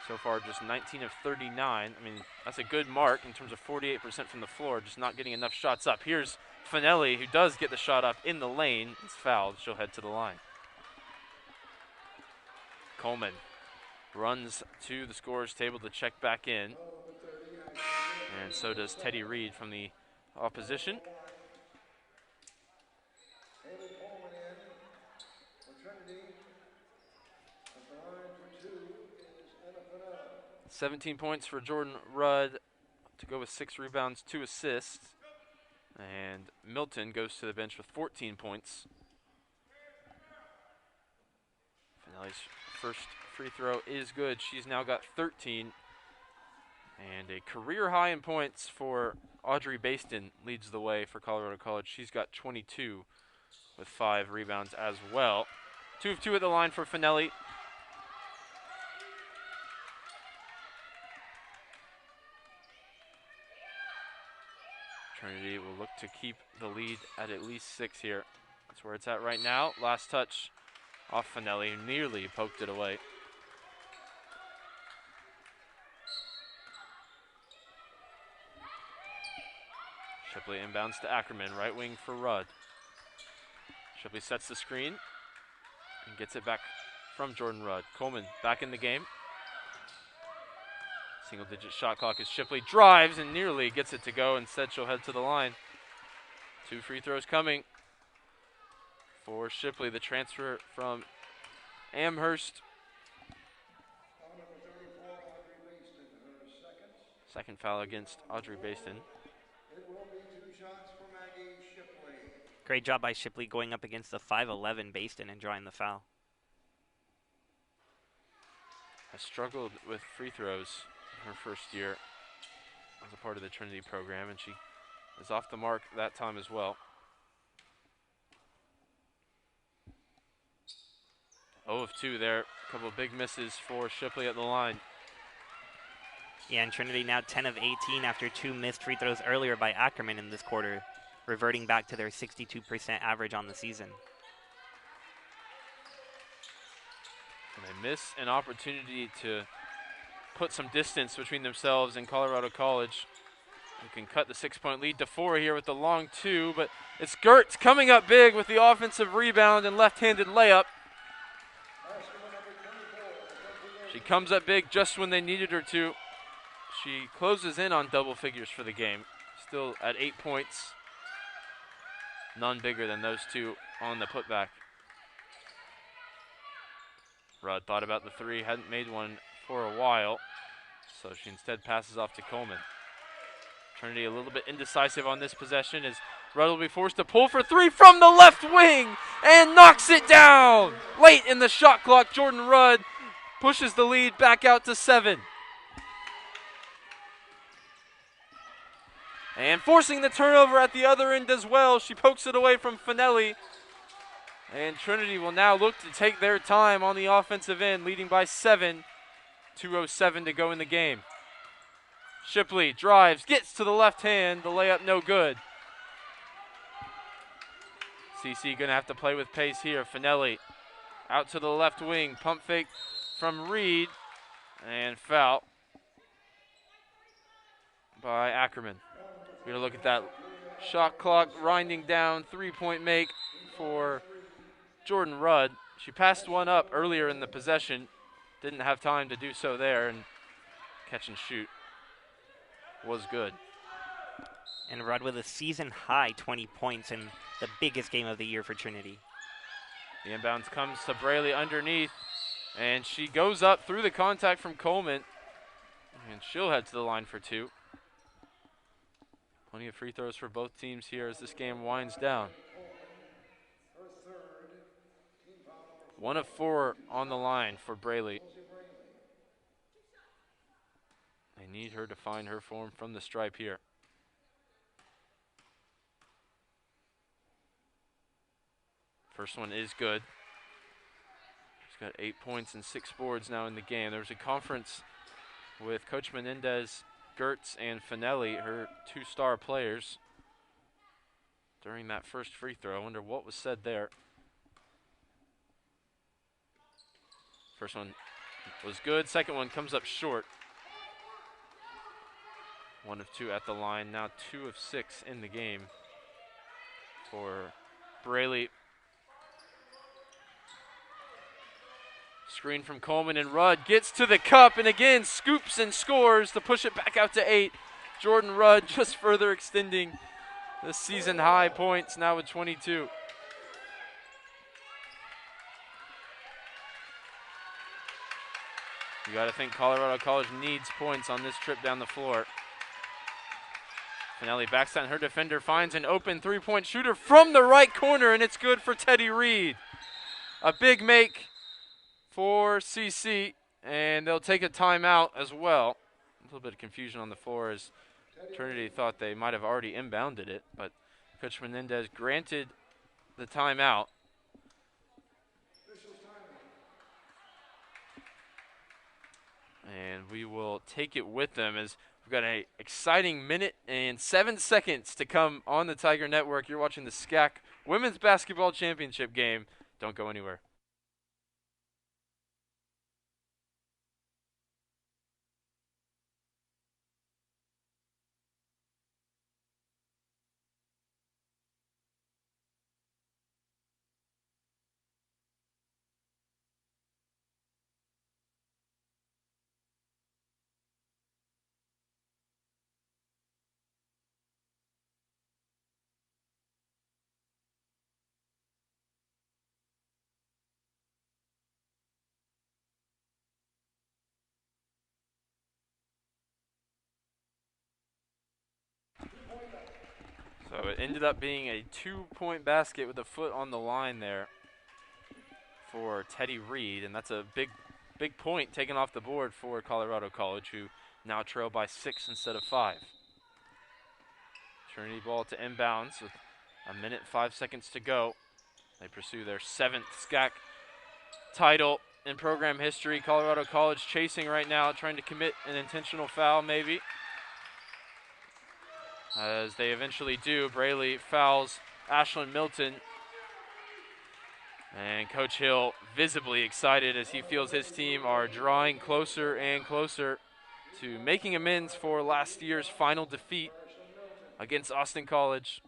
So far just 19 of 39. I mean, that's a good mark in terms of 48% from the floor, just not getting enough shots up. Here's Finelli, who does get the shot up in the lane. It's fouled. She'll head to the line. Coleman runs to the scorer's table to check back in. And so does Teddy Reed from the opposition. Haley Coleman in for Trinity. At the line for 2 is Anna Finelli. 17 points for Jordan Rudd to go with 6 rebounds, 2 assists. And Milton goes to the bench with 14 points. Finelli's first free throw is good. She's now got 13. And a career high in points for Audrey Baston leads the way for Colorado College. She's got 22 with 5 rebounds as well. 2 of 2 at the line for Finelli. Trinity will look to keep the lead at least 6 here. That's where it's at right now. Last touch off Finelli, who nearly poked it away. Shipley inbounds to Ackerman, right wing for Rudd. Shipley sets the screen and gets it back from Jordan Rudd. Coleman back in the game. Single-digit shot clock as Shipley drives and nearly gets it to go. Instead, she'll head to the line. 2 free throws coming for Shipley, the transfer from Amherst. Second foul against Audrey Baston. It will be 2 shots for Maggie Shipley. Great job by Shipley going up against the 5'11" Baston and drawing the foul. Has struggled with free throws in her first year as a part of the Trinity program, and she is off the mark that time as well. 0 of 2 there. A couple of big misses for Shipley at the line. Yeah, and Trinity now 10 of 18 after 2 missed free throws earlier by Ackerman in this quarter, reverting back to their 62% average on the season. And they miss an opportunity to put some distance between themselves and Colorado College, who can cut the 6-point lead to 4 here with the long 2, but it's Gertz coming up big with the offensive rebound and left-handed layup. She comes up big just when they needed her to. She closes in on double figures for the game, still at 8 points. None bigger than those two on the putback. Rudd thought about the 3, hadn't made one for a while, so she instead passes off to Coleman. Trinity a little bit indecisive on this possession as Rudd will be forced to pull for 3 from the left wing and knocks it down. Late in the shot clock, Jordan Rudd pushes the lead back out to 7. And forcing the turnover at the other end as well. She pokes it away from Finelli. And Trinity will now look to take their time on the offensive end, leading by 7. 2:07 to go in the game. Shipley drives, gets to the left hand. The layup no good. CC going to have to play with pace here. Finelli out to the left wing. Pump fake from Reed. And foul by Ackerman. We're going to look at that shot clock winding down. 3-point make for Jordan Rudd. She passed one up earlier in the possession. Didn't have time to do so there, and catch and shoot was good. And Rudd with a season-high 20 points in the biggest game of the year for Trinity. The inbounds comes to Braley underneath, and she goes up through the contact from Coleman, and she'll head to the line for 2. Plenty of free throws for both teams here as this game winds down. 1 of 4 on the line for Braley. They need her to find her form from the stripe here. First one is good. She's got 8 points and 6 boards now in the game. There was a conference with Coach Menendez, Gertz, and Finelli, her 2-star players, during that first free throw. I wonder what was said there. First one was good. Second one comes up short. 1 of 2 at the line. Now 2 of 6 in the game for Braley. Screen from Coleman, and Rudd gets to the cup and again scoops and scores to push it back out to 8. Jordan Rudd just further extending the season high points, now with 22. You got to think Colorado College needs points on this trip down the floor. Finelli backs down her defender, finds an open 3-point shooter from the right corner, and it's good for Teddy Reed. A big make for CC, and they'll take a timeout as well. A little bit of confusion on the floor as Trinity thought they might have already inbounded it, but Coach Menendez granted the timeout. And we will take it with them as we've got an exciting minute and 7 seconds to come on the Tiger Network. You're watching the SCAC Women's Basketball Championship game. Don't go anywhere. So it ended up being a 2-point basket with a foot on the line there for Teddy Reed, and that's a big point taken off the board for Colorado College, who now trail by 6 instead of 5. Trinity ball to inbounds with a minute 5 seconds to go. They pursue their 7th SCAC title in program history. Colorado College chasing right now, trying to commit an intentional foul maybe. As they eventually do, Braley fouls Ashlyn Milton. And Coach Hill visibly excited as he feels his team are drawing closer and closer to making amends for last year's final defeat against Austin College.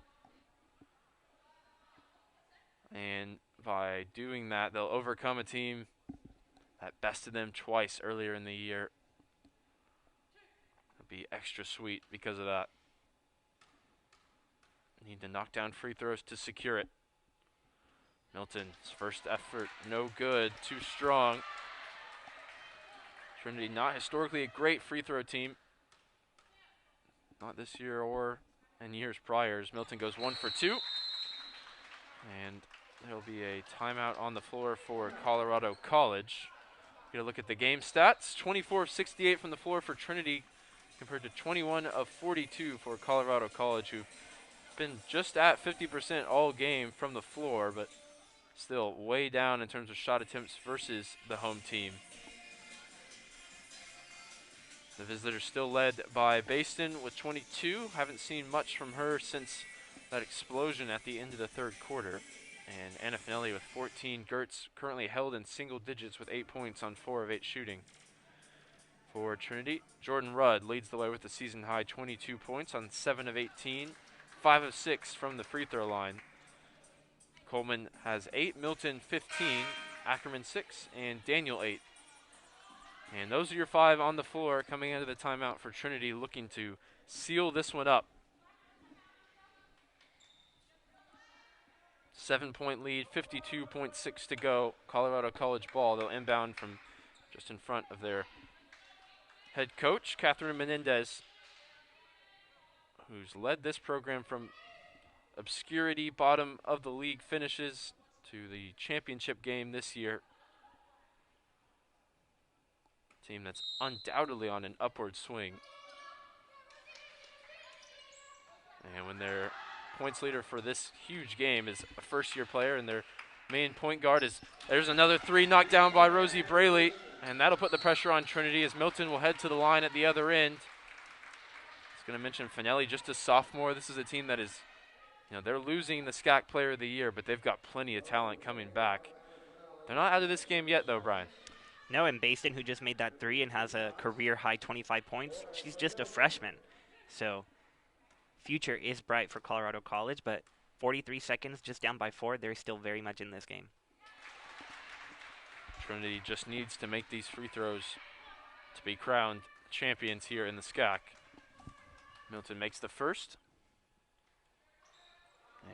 And by doing that, they'll overcome a team that bested them twice earlier in the year. It'll be extra sweet because of that. Need to knock down free throws to secure it. Milton's first effort, no good, too strong. Trinity not historically a great free throw team. Not this year or in years prior. Milton goes 1 for 2. And there'll be a timeout on the floor for Colorado College. Get a look at the game stats. 24 of 68 from the floor for Trinity compared to 21 of 42 for Colorado College, who've been just at 50% all game from the floor, but still way down in terms of shot attempts versus the home team. The visitors still led by Baston with 22. Haven't seen much from her since that explosion at the end of the third quarter. And Anna Finelli with 14. Gertz currently held in single digits with 8 points on 4 of 8 shooting. For Trinity, Jordan Rudd leads the way with the season high 22 points on 7 of 18. 5 of 6 from the free throw line. Coleman has 8, Milton 15, Ackerman 6, and Daniel 8. And those are your 5 on the floor coming into the timeout for Trinity, looking to seal this one up. 7-point lead, 52.6 to go. Colorado College ball. They'll inbound from just in front of their head coach, Catherine Menendez, who's led this program from obscurity, bottom of the league finishes, to the championship game this year. Team that's undoubtedly on an upward swing. And when their points leader for this huge game is a first-year player and their main point guard is, there's another 3 knocked down by Rosie Braley, and that'll put the pressure on Trinity as Milton will head to the line at the other end. I was going to mention Finelli, just a sophomore. This is a team that is, they're losing the SCAC Player of the Year, but they've got plenty of talent coming back. They're not out of this game yet, though, Brian. No, and Baston, who just made that 3 and has a career-high 25 points, she's just a freshman. So future is bright for Colorado College, but 43 seconds, just down by 4. They're still very much in this game. Trinity just needs to make these free throws to be crowned champions here in the SCAC. Milton makes the first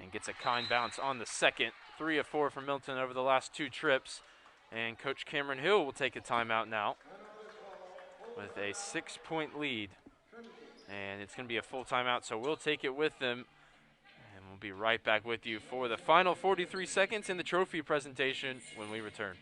and gets a kind bounce on the second. 3 of 4 from Milton over the last 2 trips. And Coach Cameron Hill will take a timeout now with a 6-point lead. And it's going to be a full timeout, so we'll take it with them. And we'll be right back with you for the final 43 seconds in the trophy presentation when we return.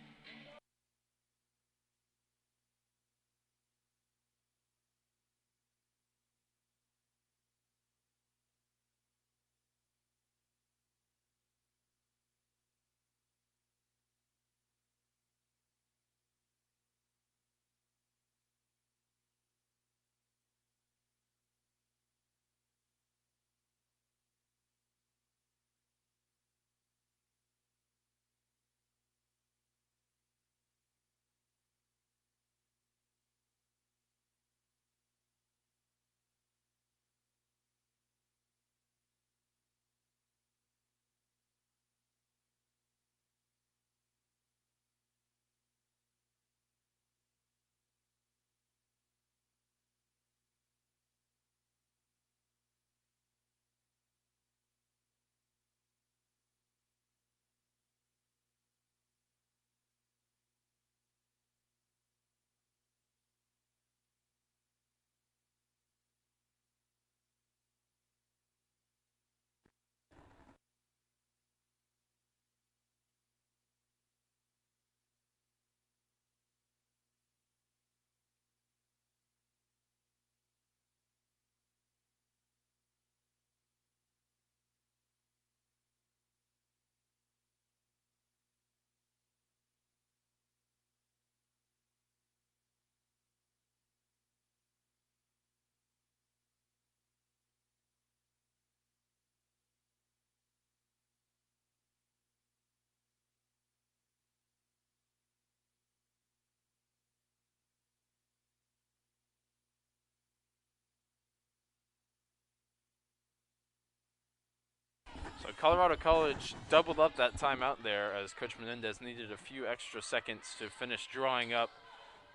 Colorado College doubled up that timeout there as Coach Menendez needed a few extra seconds to finish drawing up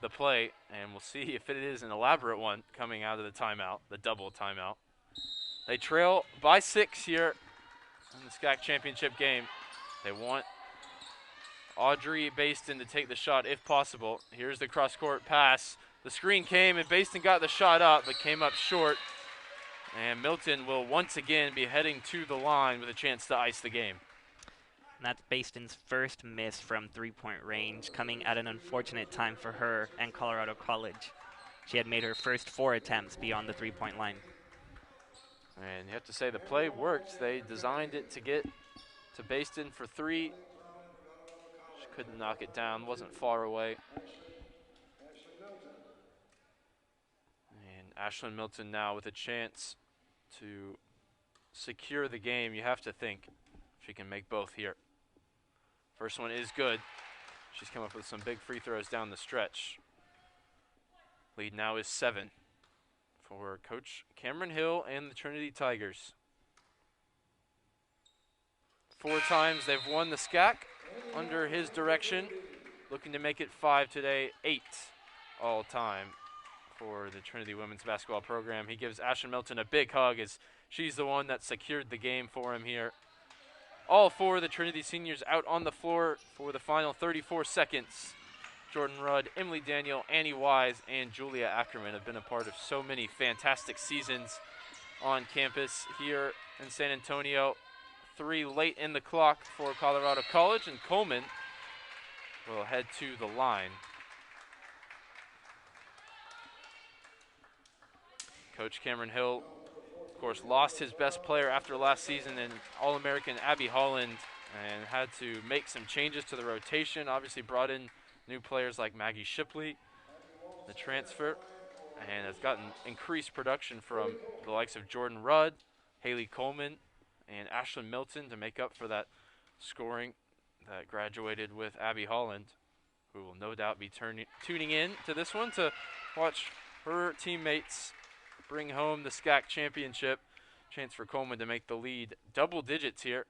the play, and we'll see if it is an elaborate one coming out of the timeout, the double timeout. They trail by 6 here in the SCAC championship game. They want Audrey Baston to take the shot if possible. Here's the cross-court pass. The screen came, and Baston got the shot up, but came up short. And Milton will once again be heading to the line with a chance to ice the game. And that's Baston's first miss from three-point range, coming at an unfortunate time for her and Colorado College. She had made her first 4 attempts beyond the three-point line. And you have to say the play worked. They designed it to get to Baston for 3. She couldn't knock it down, wasn't far away. And Ashlyn Milton now with a chance to secure the game. You have to think she can make both here. First one is good. She's come up with some big free throws down the stretch. Lead now is 7 for Coach Cameron Hill and the Trinity Tigers. 4 times they've won the SCAC under his direction. Looking to make it 5 today, 8 all time for the Trinity women's basketball program. He gives Ashlyn Milton a big hug as she's the one that secured the game for him here. All 4 of the Trinity seniors out on the floor for the final 34 seconds. Jordan Rudd, Emily Daniel, Annie Wise, and Julia Ackerman have been a part of so many fantastic seasons on campus here in San Antonio. 3 late in the clock for Colorado College, and Coleman will head to the line. Coach Cameron Hill, of course, lost his best player after last season in All-American Abby Holland and had to make some changes to the rotation. Obviously brought in new players like Maggie Shipley, the transfer, and has gotten increased production from the likes of Jordan Rudd, Haley Coleman, and Ashlyn Milton to make up for that scoring that graduated with Abby Holland, who will no doubt be tuning in to this one to watch her teammates bring home the SCAC championship. Chance for Coleman to make the lead double digits here.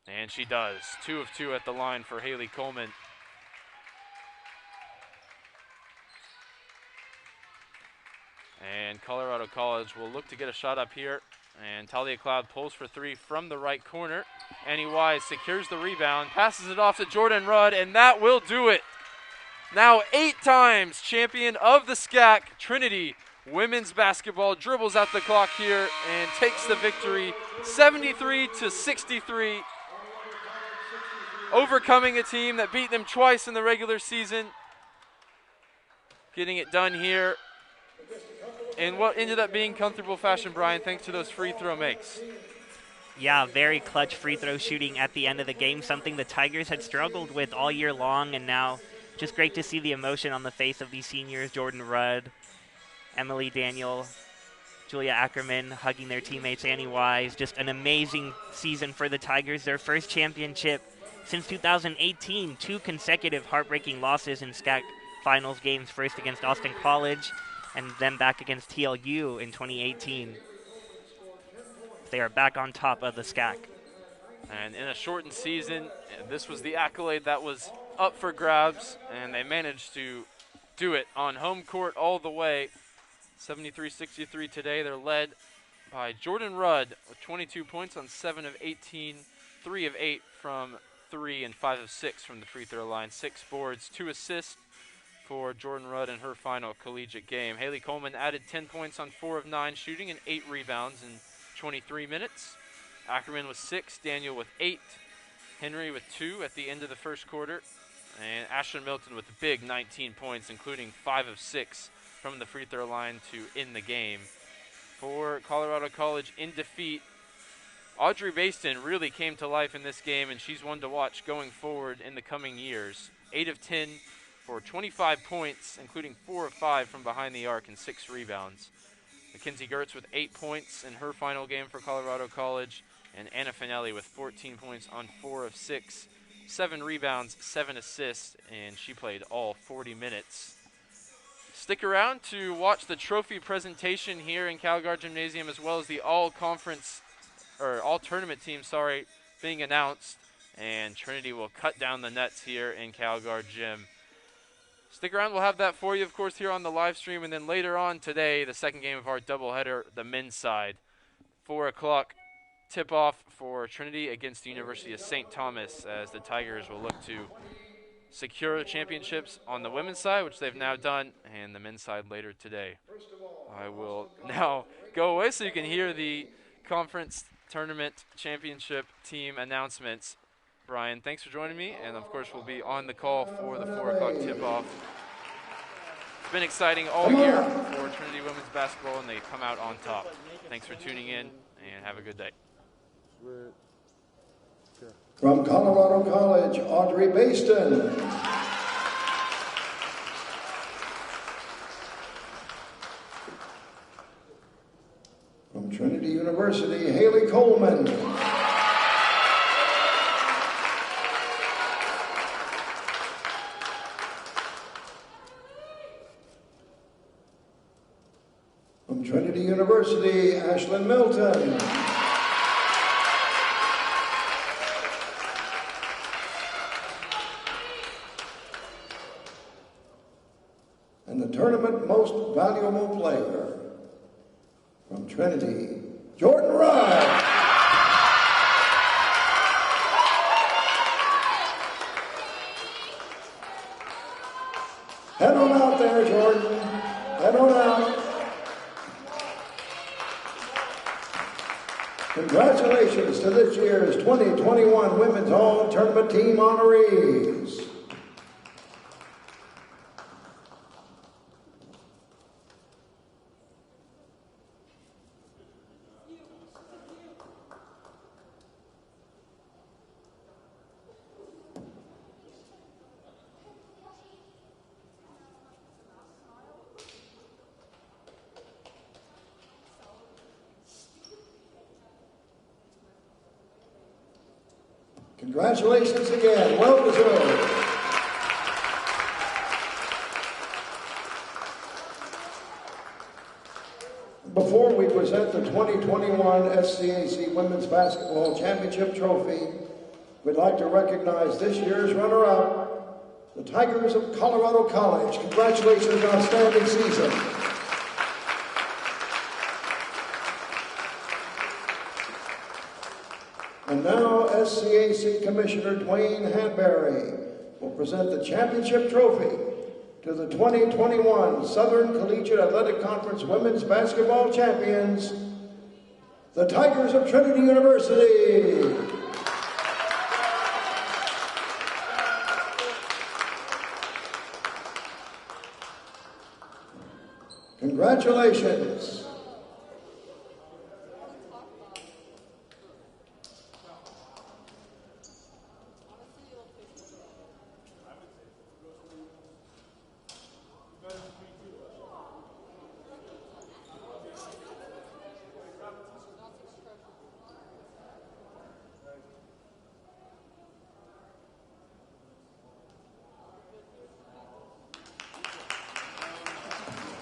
And she does. 2 of 2 at the line for Haley Coleman. And Colorado College will look to get a shot up here. And Talia Cloud pulls for 3 from the right corner. Annie Wise secures the rebound, passes it off to Jordan Rudd, and that will do it. Now 8 times champion of the SCAC, Trinity women's basketball dribbles out the clock here and takes the victory 73-63. Overcoming a team that beat them twice in the regular season. Getting it done here in what ended up being comfortable fashion, Brian, thanks to those free throw makes. Yeah, very clutch free throw shooting at the end of the game, something the Tigers had struggled with all year long, and now just great to see the emotion on the face of these seniors. Jordan Rudd, Emily Daniel, Julia Ackerman hugging their teammates, Annie Wise. Just an amazing season for the Tigers, their first championship since 2018. 2 consecutive heartbreaking losses in SCAC finals games, first against Austin College and then back against TLU in 2018. They are back on top of the SCAC. And in a shortened season, this was the accolade that was up for grabs, and they managed to do it on home court all the way. 73-63 today. They're led by Jordan Rudd with 22 points on 7 of 18, 3 of 8 from 3, and 5 of 6 from the free throw line. 6 boards, 2 assists for Jordan Rudd in her final collegiate game. Haley Coleman added 10 points on 4 of 9 shooting and 8 rebounds in 23 minutes. Ackerman with 6, Daniel with 8, Henry with 2 at the end of the first quarter, and Ashlyn Milton with a big 19 points, including 5 of 6 from the free throw line to end the game. For Colorado College in defeat, Audrey Baston really came to life in this game, and she's one to watch going forward in the coming years. 8 of 10 for 25 points, including 4 of 5 from behind the arc and 6 rebounds. Mackenzie Gertz with 8 points in her final game for Colorado College, and Anna Finelli with 14 points on 4 of 6, 7 rebounds, 7 assists, and she played all 40 minutes. Stick around to watch the trophy presentation here in CalGuard Gymnasium, as well as the all-conference all tournament teams, sorry, being announced, and Trinity will cut down the nets here in Calguard Gym. Stick around, we'll have that for you, of course, here on the live stream, and then later on today, the second game of our doubleheader, the men's side. 4 o'clock tip-off for Trinity against the University of St. Thomas, as the Tigers will look to secure the championships on the women's side, which they've now done, and the men's side later today. I will now go away so you can hear the conference tournament championship team announcements. Brian, thanks for joining me, and of course we'll be on the call for the 4 o'clock tip-off. It's been exciting all year for Trinity women's basketball, and they come out on top. Thanks for tuning in, and have a good day. From Colorado College, Audrey Baston. From Trinity University, Haley Coleman. From Trinity University, Ashlyn Milton. And the tournament most valuable player from Trinity, Jordan Rudd. Head on out there, Jordan. Head on out. Congratulations to this year's 2021 Women's All-Tournament Team honorees. Congratulations again, well deserved. Before we present the 2021 SCAC Women's Basketball Championship Trophy, we'd like to recognize this year's runner-up, the Tigers of Colorado College. Congratulations on an outstanding season. And now, SCAC Commissioner Dwayne Hanbury will present the championship trophy to the 2021 Southern Collegiate Athletic Conference Women's Basketball Champions, the Tigers of Trinity University. Congratulations.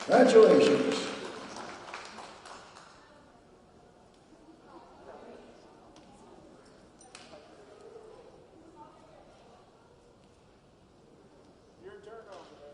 Congratulations. Your turn over there.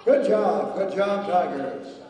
Good job, Tigers.